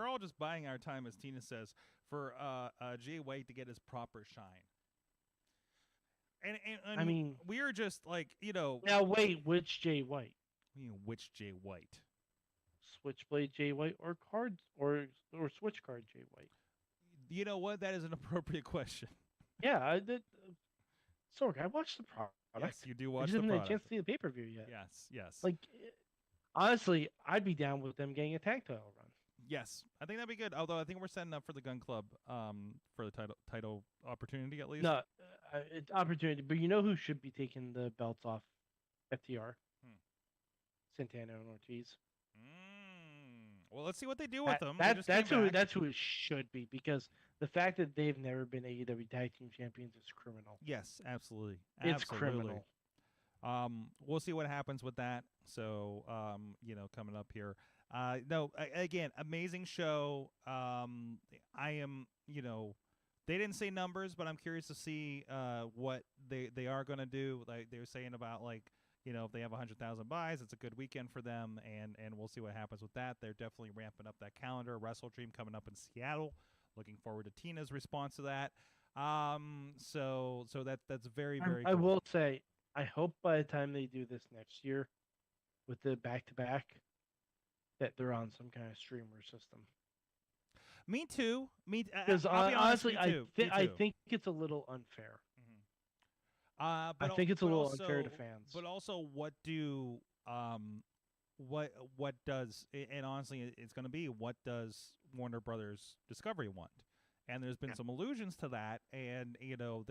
all just buying our time, as Tina says, for Jay White to get his proper shine. And I mean, we're just like now wait, which Jay White? Which Jay White? Switchblade Jay White or Switch Card Jay White? You know what? That is an appropriate question. Yeah, Sorg, I watched the product. Yes, you do I watch just the haven't had a product. chance to see the pay-per-view yet. Yes. Like, honestly, I'd be down with them getting a tag title run. Yes, I think that'd be good. Although I think we're setting up for the Gun Club for the title opportunity at least. No, it's opportunity. But you know who should be taking the belts off FTR? Santana and Ortiz. Well, let's see what they do with them. That's who it should be, because the fact that they've never been AEW Tag Team Champions is criminal. Yes, absolutely. It's criminal. We'll see what happens with that. So, coming up here. Again, amazing show. I am, they didn't say numbers, but I'm curious to see what they are going to do. Like they were saying about if they have 100,000 buys, it's a good weekend for them, and we'll see what happens with that. They're definitely ramping up that calendar. Wrestle Dream coming up in Seattle. Looking forward to Tina's response to that. So that's very, very. I cool. will say, I hope by the time they do this next year, with the back-to-back, that they're on some kind of streamer system. Me too. Because honestly, I think it's a little unfair. But I think it's a little also, unfair to fans. But also, what does, and honestly, it's going to be, what does Warner Brothers Discovery want? And there's been some allusions to that, and do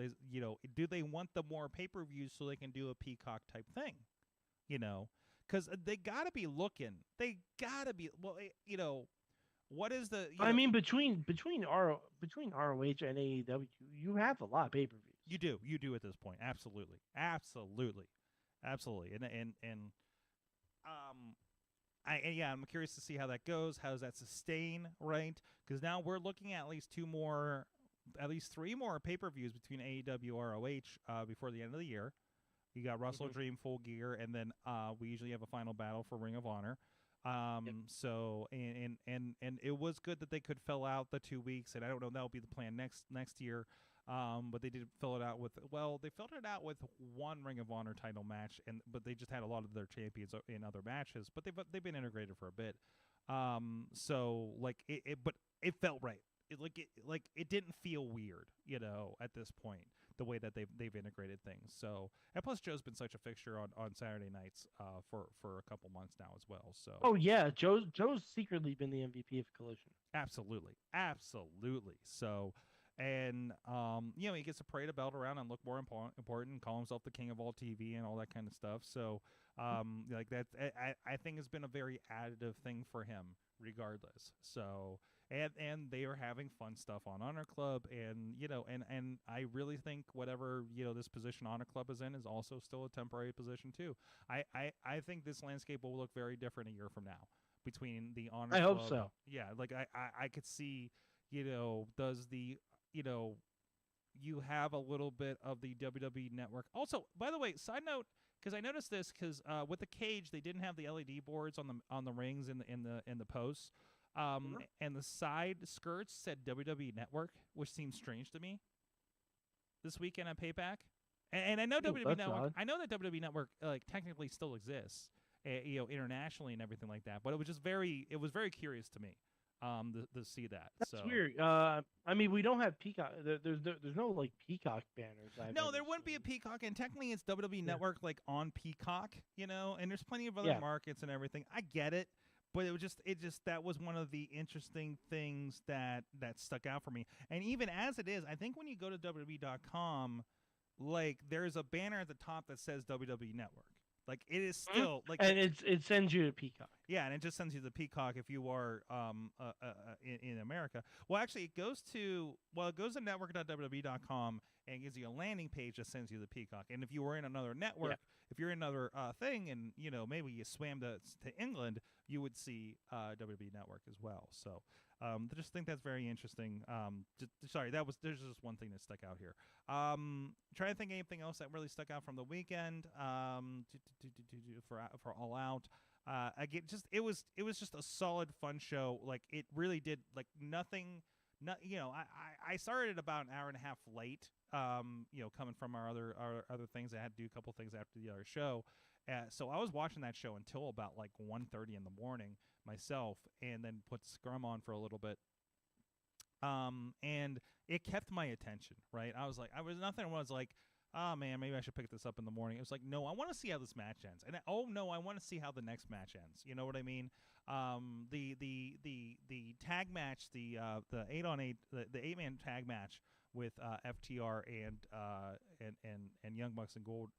they want the more pay-per-views so they can do a Peacock type thing? Because they got to be looking. They got to be. Well, what is the? I mean, between ROH and AEW, you have a lot of pay-per-views. You do at this point. Absolutely. I'm curious to see how that goes. How does that sustain, right? Because now we're looking at least three more pay-per-views between AEW ROH before the end of the year. You got Russell Dream Full Gear, and then we usually have a final battle for Ring of Honor. So and it was good that they could fill out the 2 weeks, and I don't know, that'll be the plan next year. But they did fill it out with they filled it out with one Ring of Honor title match, but they just had a lot of their champions in other matches. But they've been integrated for a bit. So like but it felt right. It didn't feel weird, at this point, the way that they've integrated things. So, and plus Joe's been such a fixture on Saturday nights for a couple months now as well. So Oh yeah, Joe's secretly been the MVP of Collision. Absolutely. So, and he gets to parade a belt around and look more important, call himself the king of all TV and all that kind of stuff. So, like that, I think has been a very additive thing for him, regardless. So, and they are having fun stuff on Honor Club, and and I really think whatever this position Honor Club is in is also still a temporary position too. I think this landscape will look very different a year from now between the Honor I Club. hope so. Yeah, like I could see, does the you have a little bit of the WWE Network. Also, by the way, side note, because I noticed this, because with the cage they didn't have the LED boards on the rings in the posts, and the side skirts said WWE Network, which seems strange to me. This weekend at Payback, and I know WWE Network. Odd. I know that WWE Network technically still exists, internationally and everything like that. But it was just very curious to me. To see that. That's so weird. I mean, we don't have Peacock. There's no like Peacock banners. No, there wouldn't be a Peacock, and technically it's WWE Network like on Peacock, and there's plenty of other markets and everything. I get it, but it just that was one of the interesting things that stuck out for me. And even as it is, I think when you go to WWE.com, like there's a banner at the top that says WWE Network. Like it is still like, and it sends you to Peacock. Yeah, and it just sends you the Peacock if you are in America. Well, actually, it goes to network.wwe.com and gives you a landing page that sends you the Peacock. And if you were in another network, if you're in another thing, and maybe you swam to England, you would see WWE Network as well. So I just think that's very interesting. There's just one thing that stuck out here. Trying to think of anything else that really stuck out from the weekend. For All Out. Again, it was just a solid, fun show. Like it really did. Like nothing. I started about an hour and a half late. Coming from our other things, I had to do a couple things after the other show. So I was watching that show until about like 1:30 in the morning myself, and then put Scrum on for a little bit. And it kept my attention. Right, I was like, oh man, maybe I should pick this up in the morning. It was like, no, I want to see how this match ends, and I want to see how the next match ends. You know what I mean? The tag match, the 8-on-8, the 8-man tag match with FTR and Young Bucks and Gold,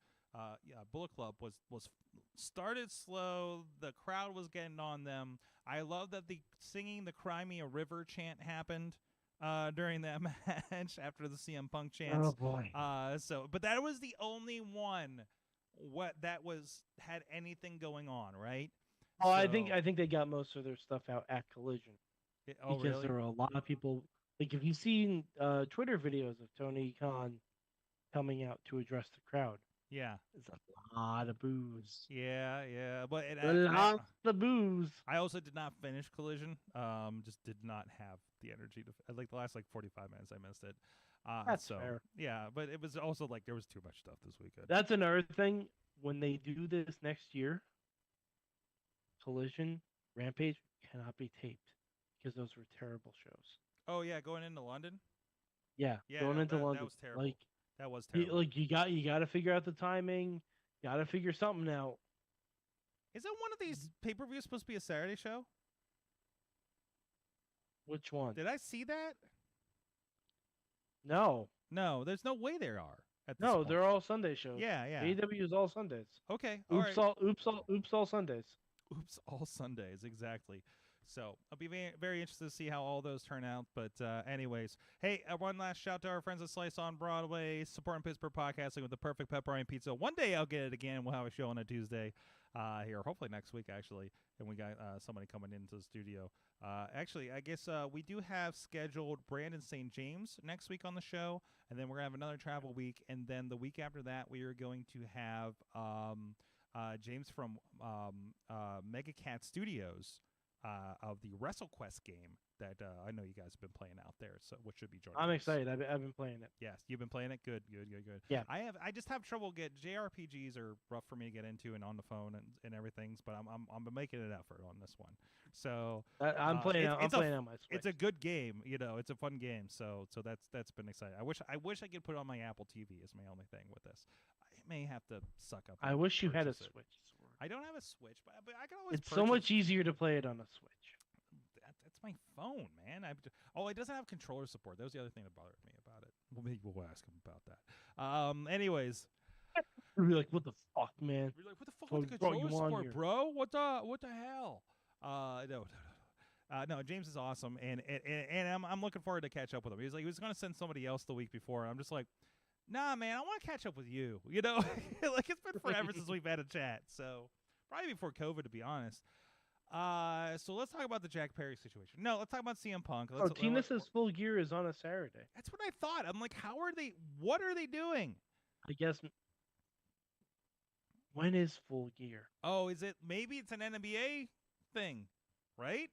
Bullet Club was started slow. The crowd was getting on them. I love that the singing the Cry Me a River chant happened during that match after the CM Punk chants. Oh boy. But that was the only one had anything going on, right? Oh, I think they got most of their stuff out at Collision. Because really? there were a lot of people. Like if you've seen Twitter videos of Tony Khan coming out to address the crowd, yeah, it's a lot of booze. Yeah, but A lot of booze. I also did not finish Collision. Just did not have the energy to like the last 45 minutes. I missed it. That's fair. Yeah, but it was also like there was too much stuff this weekend. That's another thing. When they do this next year, Collision, Rampage cannot be taped because those were terrible shows. Oh yeah, going into London. Yeah, going into London. That was terrible. Like that was terrible. You got to figure out the timing. Got to figure something out. Isn't one of these pay-per-views supposed to be a Saturday show? Which one? Did I see that? No, there's no way there are. No, they're all Sunday shows. Yeah. AEW is all Sundays. Okay. Oops, all Sundays. Oops, all Sundays, exactly. So I'll be very, very interested to see how all those turn out. But anyways, hey, one last shout to our friends at Slice on Broadway, supporting Pittsburgh podcasting with the perfect pepperoni pizza. One day I'll get it again. We'll have a show on a Tuesday here, hopefully next week, actually. And we got somebody coming into the studio. Actually, I guess we do have scheduled Brandon St. James next week on the show. And then we're going to have another travel week. And then the week after that, we are going to have James from Mega Cat Studios. Of the WrestleQuest game that I know you guys have been playing out there, so which should be joining. I'm us. excited. I've been playing it. Yes, you've been playing it. Good. Yeah. I just have trouble JRPGs are rough for me to get into and on the phone and everything, but I'm making an effort on this one. So I'm playing. I'm playing on my Switch. It's a good game. It's a fun game. So that's been exciting. I wish I could put it on my Apple TV. Is my only thing with this. I may have to suck up. I wish you had a Switch. I don't have a Switch, but I can always. It's so much easier to play it on a Switch. That's my phone, man. It doesn't have controller support. That was the other thing that bothered me about it. Well, maybe we'll ask him about that. Anyways, we'll be like, what the fuck, man? We're like, what the fuck with the controller support, bro? What the hell? No, James is awesome, and I'm looking forward to catch up with him. He was going to send somebody else the week before, and I'm just like, nah, man, I want to catch up with you. Like it's been forever since we've had a chat. So probably before COVID, to be honest. So let's talk about the Jack Perry situation. No, let's talk about CM Punk. Tinus's Full Gear is on a Saturday. That's what I thought. I'm like, what are they doing? I guess. When is Full Gear? Oh, maybe it's an NBA thing, right?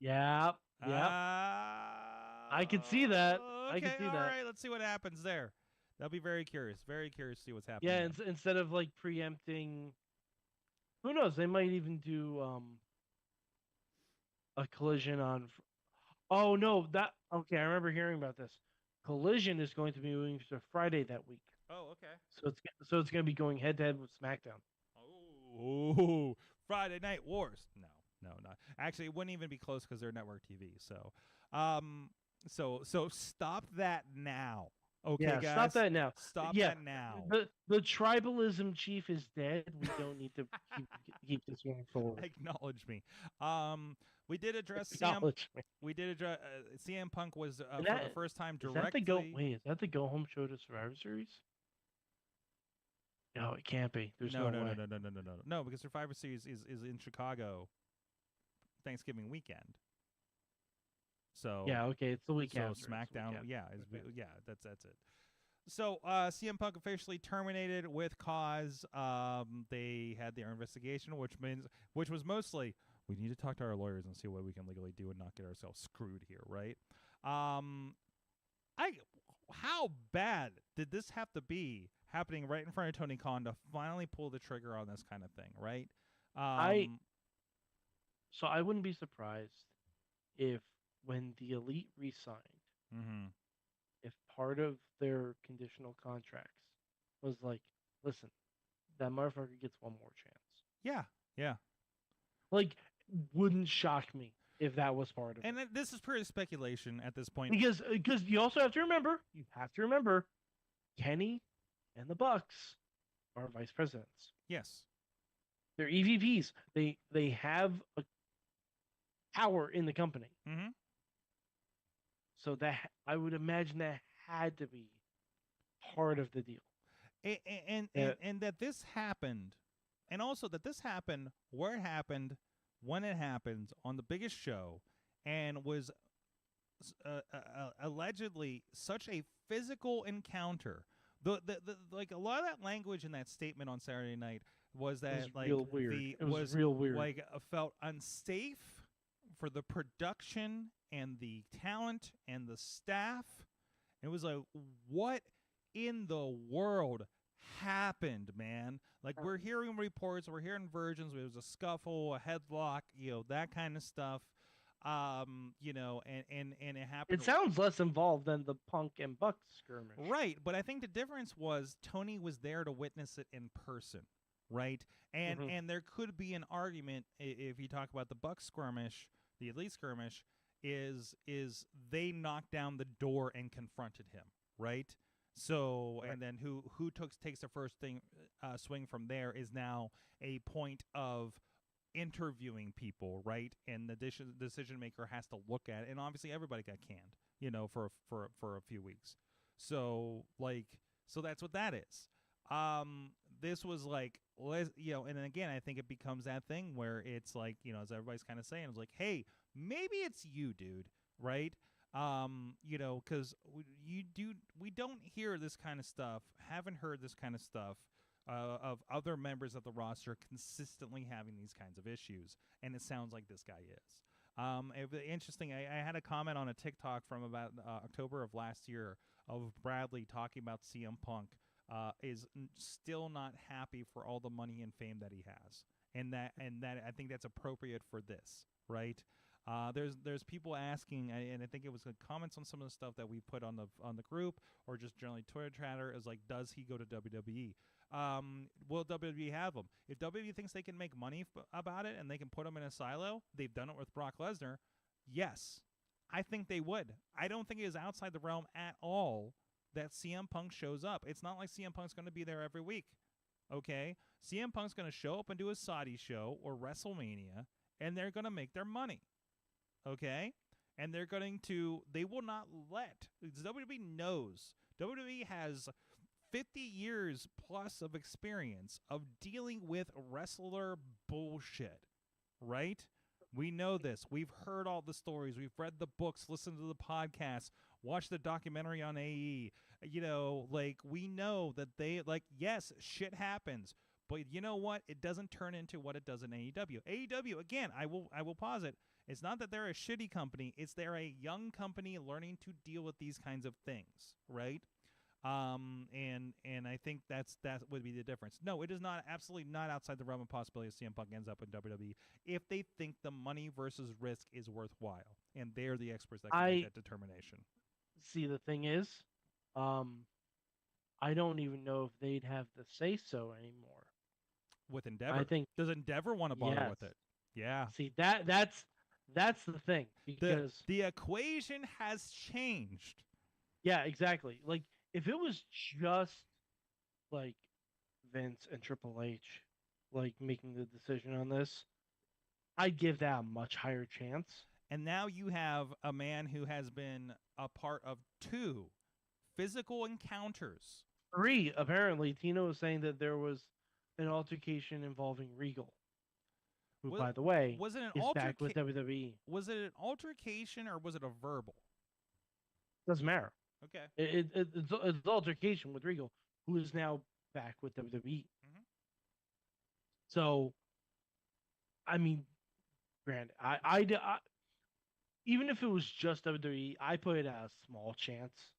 Yeah. I could see that. Okay, I could see all that. right, let's see what happens there. That'll be very curious. Very curious to see what's happening. Yeah, instead of like preempting, who knows? They might even do a Collision on. Oh no, okay. I remember hearing about this. Collision is going to be moving to Friday that week. Oh, okay. So it's going to be going head to head with SmackDown. Oh, Friday Night Wars. No, not actually. It wouldn't even be close because they're network TV. So stop that now. Okay, yeah, guys. Stop that now. Stop that now. The tribalism chief is dead. We don't need to keep this going forward. Acknowledge me. We did address CM Punk was for the first time directly. Is that the go home show to Survivor Series? No, it can't be. There's no way. No, because Survivor Series is in Chicago Thanksgiving weekend. So yeah, okay, it's the week after. So SmackDown, that's it. So CM Punk officially terminated with cause. They had their investigation, which was mostly we need to talk to our lawyers and see what we can legally do and not get ourselves screwed here, right? How bad did this have to be happening right in front of Tony Khan to finally pull the trigger on this kind of thing, right? So I wouldn't be surprised if when the Elite re-signed, if part of their conditional contracts was like, listen, that motherfucker gets one more chance. Yeah. Like, wouldn't shock me if that was part of it. And this is pure speculation at this point. Because you also have to remember, Kenny and the Bucks are vice presidents. Yes. They're EVPs. They have a power in the company. Mm-hmm. So that I would imagine that had to be part of the deal. And that this happened, and also that this happened where it happened, when it happened, on the biggest show, and was allegedly such a physical encounter. The like a lot of that language in that statement on Saturday night was that real weird. It was real weird. Like felt unsafe for the production and the talent and the staff. It was like, what in the world happened, man? Like, we're hearing reports, we're hearing versions. There was a scuffle, a headlock, that kind of stuff. And it happened. It sounds less involved than the Punk and Buck skirmish. Right, but I think the difference was Tony was there to witness it in person, right? And there could be an argument if you talk about the Buck skirmish, the Elite skirmish, is they knocked down the door and confronted him, right? So, right. And then who takes the first swing from there is now a point of interviewing people, right? And the decision maker has to look at it, and obviously everybody got canned, for a few weeks. So so that's what that is. This was like, and then again, I think it becomes that thing where it's like, as everybody's kind of saying, it's like, hey, maybe it's you, dude, right? Because we don't hear this kind of stuff, haven't heard this kind of stuff of other members of the roster consistently having these kinds of issues, and it sounds like this guy is. Interesting. I had a comment on a TikTok from about October of last year of Bradley talking about CM Punk is still not happy for all the money and fame that he has, and that I think that's appropriate for this, right? There's people asking, and I think it was comments on some of the stuff that we put on the group, or just generally Twitter chatter, is like, does he go to WWE? Will WWE have him? If WWE thinks they can make money about it and they can put him in a silo, they've done it with Brock Lesnar. Yes, I think they would. I don't think it is outside the realm at all that CM Punk shows up. It's not like CM Punk's going to be there every week. Okay, CM Punk's going to show up and do a Saudi show or WrestleMania, and they're going to make their money. Okay, and they will not let, WWE knows, WWE has 50 years plus of experience of dealing with wrestler bullshit, right? We know this. We've heard all the stories. We've read the books, listened to the podcasts, watched the documentary on AE. We know that yes, shit happens. But you know what? It doesn't turn into what it does in AEW. AEW, again, I will pause it. It's not that they're a shitty company. It's they're a young company learning to deal with these kinds of things, right? And I think that would be the difference. No, it is not, absolutely not outside the realm of possibility of CM Punk ends up in WWE if they think the money versus risk is worthwhile, and they're the experts that can make that determination. See, the thing is, I don't even know if they'd have the say so anymore. With Endeavor, I think, does Endeavor want to bother with it? Yeah. See, that's the thing, because the equation has changed. Yeah, exactly. Like, if it was just like Vince and Triple H making the decision on this, I'd give that a much higher chance. And now you have a man who has been a part of 2 physical encounters. 3, apparently. Tino was saying that there was an altercation involving Regal, who, by the way, was it is back with WWE. Was it an altercation or was it a verbal? Doesn't matter. Okay. It's altercation with Regal, who is now back with WWE. Mm-hmm. So, I mean, granted, I even if it was just WWE, I put it at a small chance.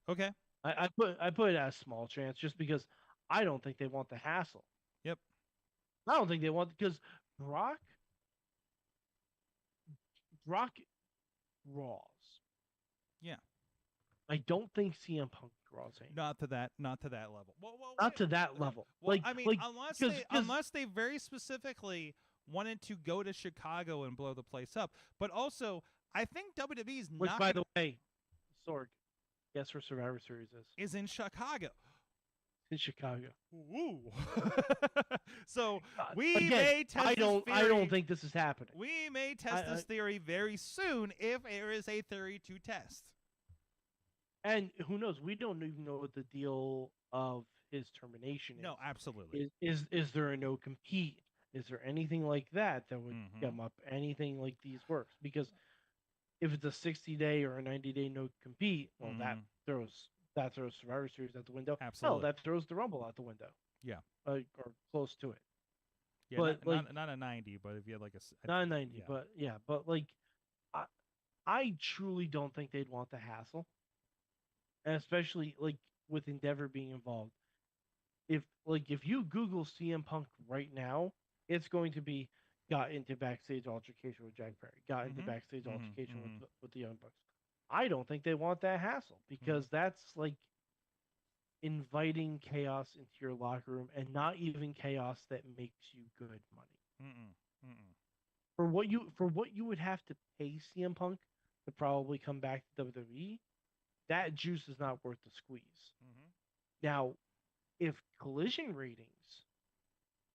Okay. I put it at a small chance just because I don't think they want the hassle. Yep. I don't think they want, because Brock draws. Yeah. I don't think CM Punk draws anymore. Not to that level. Well, not to that level. Well, I mean, unless they very specifically wanted to go to Chicago and blow the place up. But also, I think WWE's Which, by the way, Sorg, guess where Survivor Series is in Chicago. In Chicago. Ooh. So may test I don't think this is happening. We may test this theory very soon if there is a theory to test. And who knows? We don't even know what the deal of his termination is. No, absolutely. Is there a no compete? Is there anything like that would come up? Anything like these works? Because if it's a 60-day or a 90-day no compete, well, that throws Survivor Series out the window. Absolutely. Hell, that throws the Rumble out the window. Yeah. Or close to it. Yeah, but not a 90, but if you had like not a 90, but I truly don't think they'd want the hassle. And especially with Endeavor being involved. If you Google CM Punk right now, it's going to be got into backstage altercation with Jack Perry, got into backstage altercation with the Young Bucks. I don't think they want that hassle, because that's inviting chaos into your locker room, and not even chaos that makes you good money. For what you would have to pay CM Punk to probably come back to WWE, that juice is not worth the squeeze. Now, if Collision ratings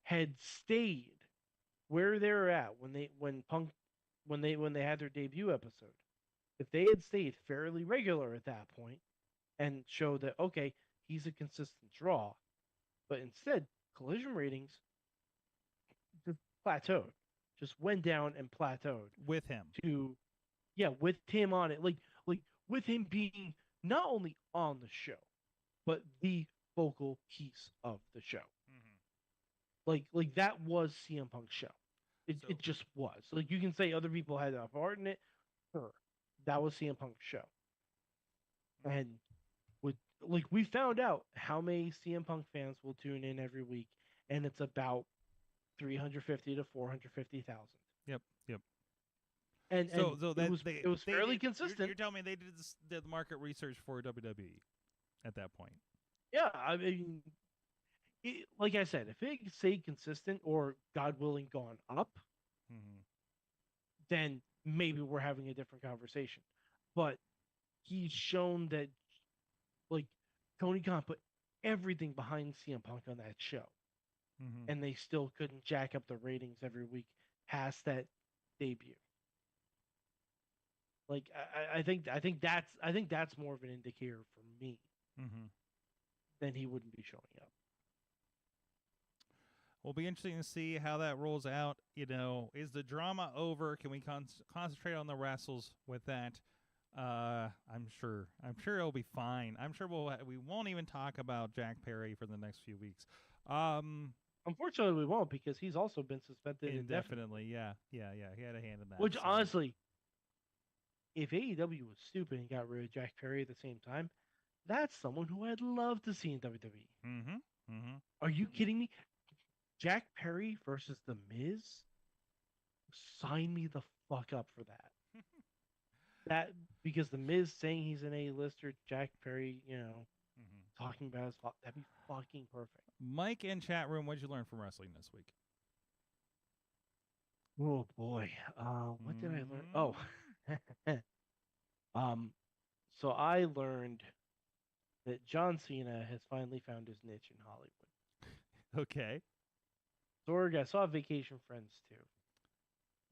had stayed where they're at when they had their debut episode, if they had stayed fairly regular at that point and showed that okay, he's a consistent draw, but instead Collision ratings just plateaued, just went down and plateaued with him. to yeah, with him on it, like with him being not only on the show, but the focal piece of the show. Like that was CM Punk's show. It just was. Like you can say other people had a part in it. Sure. That was CM Punk's show. And with like we found out how many CM Punk fans will tune in every week, and it's about 350 to 450,000. Yep. And So it was fairly consistent. You're telling me they did the market research for WWE at that point? Yeah, I mean, like I said, if it stayed consistent or God willing gone up, then maybe we're having a different conversation. But he's shown that, like, Tony Khan put everything behind CM Punk on that show, and they still couldn't jack up the ratings every week past that debut. Like, I think that's more of an indicator for me than he wouldn't be showing up. Will be interesting to see how that rolls out. You know, is the drama over? Can we concentrate on the wrestles with that? I'm sure it'll be fine. I'm sure we won't even talk about Jack Perry for the next few weeks. Unfortunately, we won't because he's also been suspended indefinitely. Yeah. He had a hand in that. Which honestly, if AEW was stupid and got rid of Jack Perry at the same time, that's someone who I'd love to see in WWE. Are you kidding me? Jack Perry versus The Miz? Sign me the fuck up for that. That because The Miz saying he's an A-lister, Jack Perry, talking about his fault, that'd be fucking perfect. Mike in chat room, what'd you learn from wrestling this week? Oh boy, what did I learn? Oh, so I learned that John Cena has finally found his niche in Hollywood. Okay. Sorg, I saw Vacation Friends too.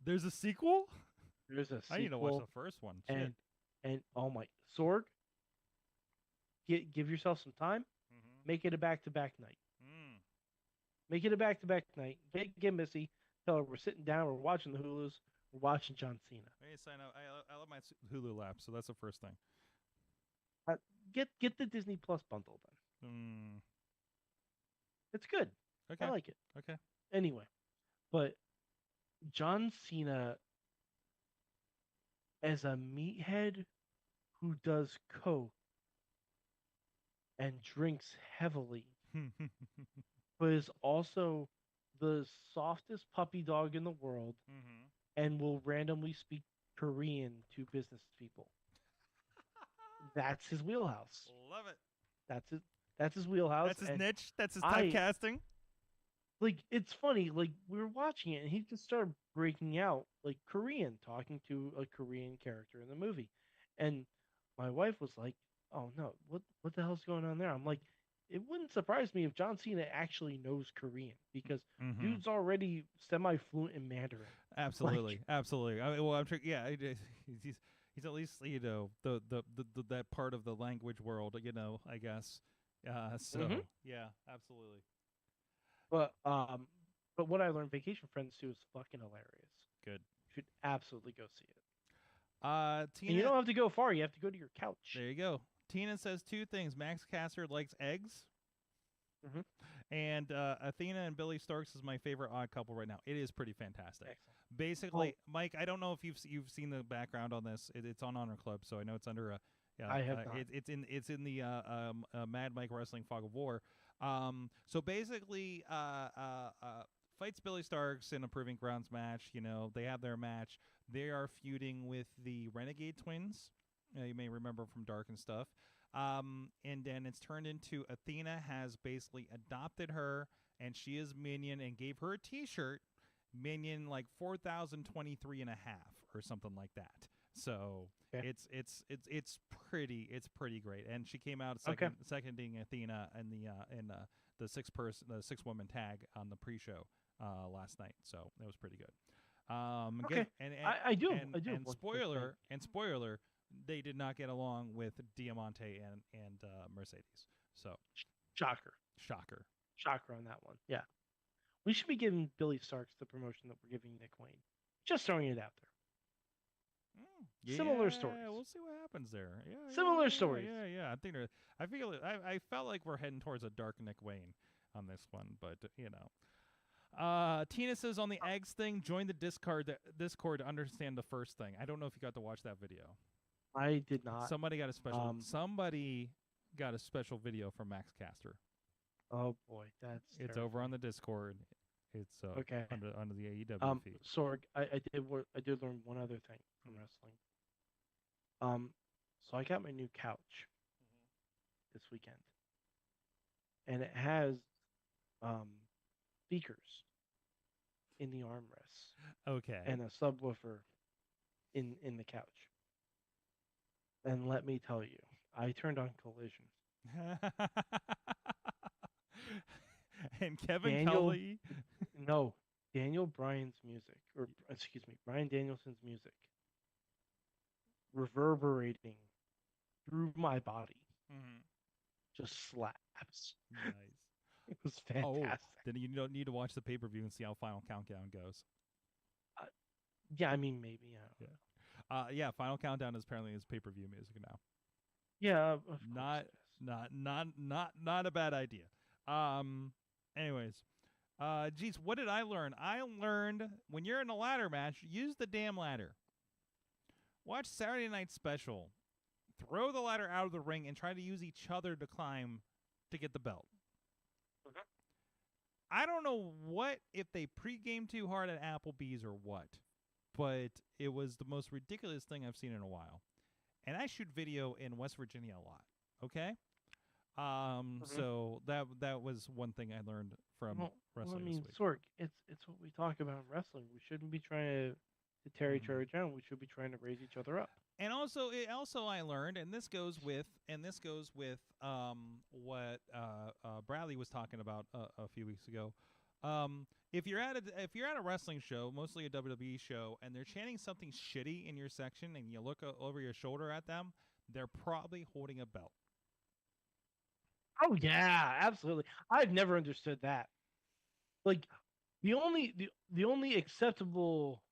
There's a sequel? There's a sequel. I need to watch the first one. And oh my, Sorg, give yourself some time. Make it a back-to-back night. Make it a back-to-back night. Get Missy. Tell her we're sitting down. We're watching the Hulus. We're watching John Cena. Hey, sign up. I love my Hulu lap, so that's the first thing. Get the Disney Plus bundle then. It's good. Okay. I like it. Okay. Anyway, but John Cena as a meathead who does coke and drinks heavily, but is also the softest puppy dog in the world and will randomly speak Korean to business people. That's his wheelhouse. Love it. That's his wheelhouse. That's his niche. That's his typecasting. Like, it's funny, like, we were watching it, and he just started breaking out, like, Korean, talking to a Korean character in the movie. And my wife was like, oh, no, what the hell's going on there? I'm like, it wouldn't surprise me if John Cena actually knows Korean, because dude's already semi-fluent in Mandarin. Absolutely. Absolutely. Well, I'm sure, yeah, he's at least, the that part of the language world, I guess. So, yeah, absolutely. But what I learned, Vacation Friends 2 is fucking hilarious. Good. You should absolutely go see it. Tina, and you don't have to go far. You have to go to your couch. There you go. Tina says two things. Max Caster likes eggs. And Athena and Billy Starks is my favorite odd couple right now. It is pretty fantastic. Excellent. Basically, Mike, I don't know if you've seen the background on this. It's on Honor Club, so I know it's under a. I have not. It's in the Mad Mike Wrestling Fog of War. So basically, fights Billy Starks in a Proving Grounds match. They have their match. They are feuding with the Renegade Twins. You may remember from Dark and stuff. And then it's turned into Athena has basically adopted her, and she is Minion, and gave her a T-shirt, Minion like 4,023 and a half or something like that. So Okay. It's pretty great. And she came out Okay. seconding Athena in the six woman tag on the pre-show last night. So it was pretty good. Okay. I do have And one quick thing. spoiler, they did not get along with Diamante and Mercedes. So Shocker on that one. Yeah. We should be giving Billy Starks the promotion that we're giving Nick Wayne. Just throwing it out there. Similar stories. We'll see what happens there. Yeah, Similar stories. Yeah. I felt like we're heading towards a dark Nick Wayne on this one, but you know. Tina says on the eggs thing, join the Discord to understand the first thing. I don't know if you got to watch that video. I did not. Somebody got a special video from Max Caster. Oh boy, that's it's over on the Discord. It's okay under the AEW feed. Sorg, I did learn one other thing from wrestling. So I got my new couch this weekend, and it has speakers in the armrests. Okay. And a subwoofer in the couch. And let me tell you, I turned on Collision. And Kevin Kelly. No, Daniel Bryan's music, or excuse me, Bryan Danielson's music, reverberating through my body, just slaps. Nice. It was fantastic. Then you don't need to watch the pay-per-view and see how Final Countdown goes. Yeah, I mean maybe. Yeah. Final Countdown is apparently his pay-per-view music now. Yeah, not a bad idea. Anyways, geez, what did I learn? I learned when you're in a ladder match, use the damn ladder. Watch Saturday Night Special. Throw the ladder out of the ring and try to use each other to climb to get the belt. I don't know if they pre-gamed too hard at Applebee's or what, but it was the most ridiculous thing I've seen in a while. And I shoot video in West Virginia a lot. Okay. So that was one thing I learned from wrestling this week. Sorg, it's what we talk about in wrestling. We shouldn't be trying to tear each other down. We should be trying to raise each other up. And also I learned, and this goes with what Bradley was talking about a few weeks ago. If you're at a wrestling show, mostly a WWE show, and they're chanting something shitty in your section, and you look over your shoulder at them, they're probably holding a belt. Oh yeah, absolutely. I've never understood that. Like the only acceptable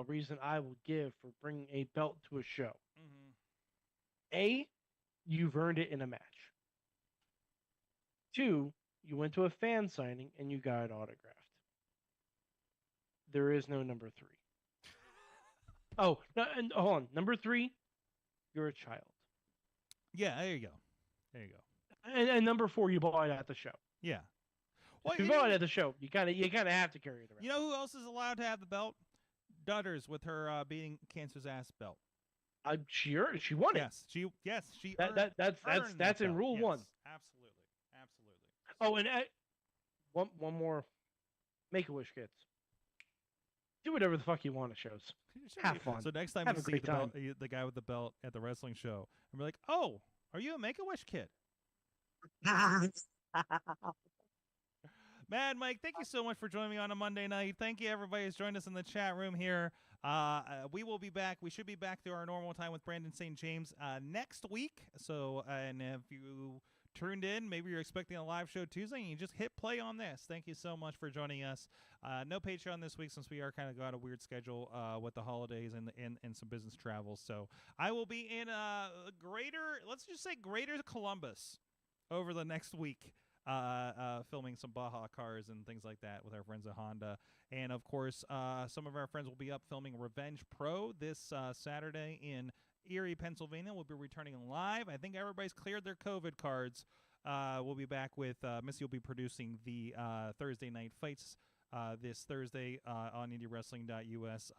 reason I will give for bringing a belt to a show. A, you've earned it in a match. 2, you went to a fan signing and you got it autographed. There is no number 3. Oh, no, and hold on. Number 3, you're a child. Yeah, there you go. And number 4, you bought it at the show. Yeah. Well, if you bought it at the show, you kind of have to carry it around. You know who else is allowed to have the belt? Dutters with her beating cancer's ass belt. She won it. Yes, she. That's in Rule 1. Absolutely. Oh, and one more. Make-A-Wish kids. Do whatever the fuck you want at shows. Have fun. So next time you see the guy with the belt at the wrestling show, and be like, "Oh, are you a Make-A-Wish kid?" Mad Mike, thank you so much for joining me on a Monday night. Thank you, everybody who's joined us in the chat room here. We will be back. We should be back to our normal time with Brandon St. James next week. So, and if you tuned in, maybe you're expecting a live show Tuesday, and you just hit play on this. Thank you so much for joining us. No Patreon this week since we are kind of got a weird schedule with the holidays and some business travel. So I will be in greater Columbus over the next week. Filming some Baja cars and things like that with our friends at Honda. And, of course, some of our friends will be up filming Revenge Pro this Saturday in Erie, Pennsylvania. We'll be returning live. I think everybody's cleared their COVID cards. We'll be back with Missy will be producing the Thursday night fights this Thursday on indywrestling.us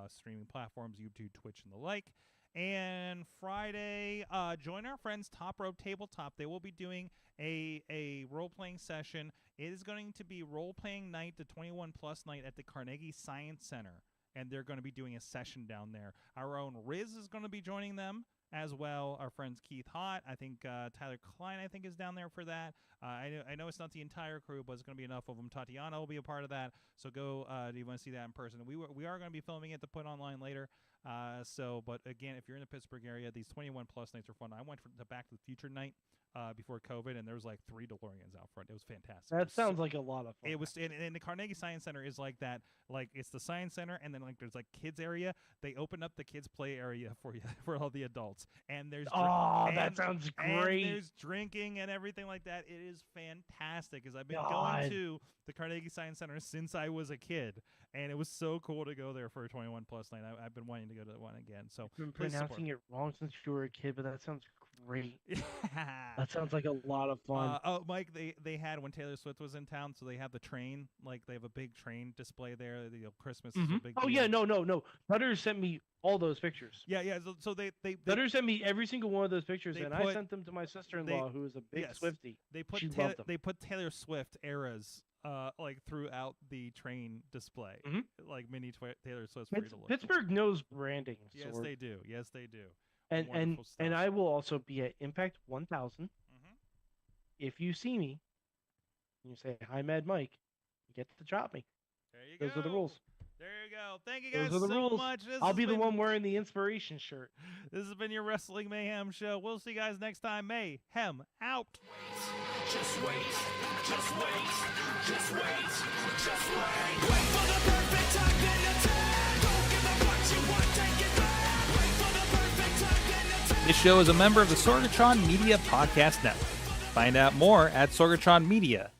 streaming platforms, YouTube, Twitch, and the like. And Friday, join our friends Top Rope Tabletop. They will be doing a role-playing session. It is going to be role-playing night, the 21-plus night at the Carnegie Science Center and they're going to be doing a session down there. Our own Riz is going to be joining them as well. Our friends Keith Hott, I think Tyler Klein, I think, is down there for that. I know it's not the entire crew, but it's going to be enough of them. Tatiana will be a part of that, so go if you want to see that in person. We are going to be filming it to put online later. But again, if you're in the Pittsburgh area, these 21 plus nights are fun. I went for the Back to the Future night before COVID, and there was like 3 DeLoreans out front. It was fantastic. That sounds like a lot of fun. It was, and the Carnegie Science Center is like that. Like, it's the science center, and then like there's like kids area. They open up the kids play area for you for all the adults, and there's that sounds great. And there's drinking and everything like that. It is fantastic. Because I've been going to the Carnegie Science Center since I was a kid, and it was so cool to go there for a 21 plus night. I've been wanting to go to one again. So I've been pronouncing it wrong since you were a kid, but that sounds great. That sounds like a lot of fun. Mike, they had when Taylor Swift was in town, so they have the train. Like, they have a big train display there. Christmas is a big deal. Yeah, no. Butter sent me all those pictures. Yeah. So they Butter sent me every single one of those pictures, and I sent them to my sister-in-law, who is a big Swiftie. They put Taylor Swift eras like throughout the train display, like mini Taylor Swift. Pittsburgh knows branding. Yes, they do. And I will also be at Impact 1000. If you see me, and you say hi, Mad Mike, you get to drop me. There you go. Those are the rules. There you go. Thank you guys Those are the so rules. much. I'll be the one wearing the inspiration shirt. This has been your Wrestling Mayhem show. We'll see you guys next time. Mayhem out. Just wait, just wait, just wait, just wait. Wait for the perfect time, then attack. Don't give up what you want, take it back. Wait for the perfect time, then attack. This show is a member of the Sorgatron Media Podcast Network. Find out more at sorgatronmedia.com.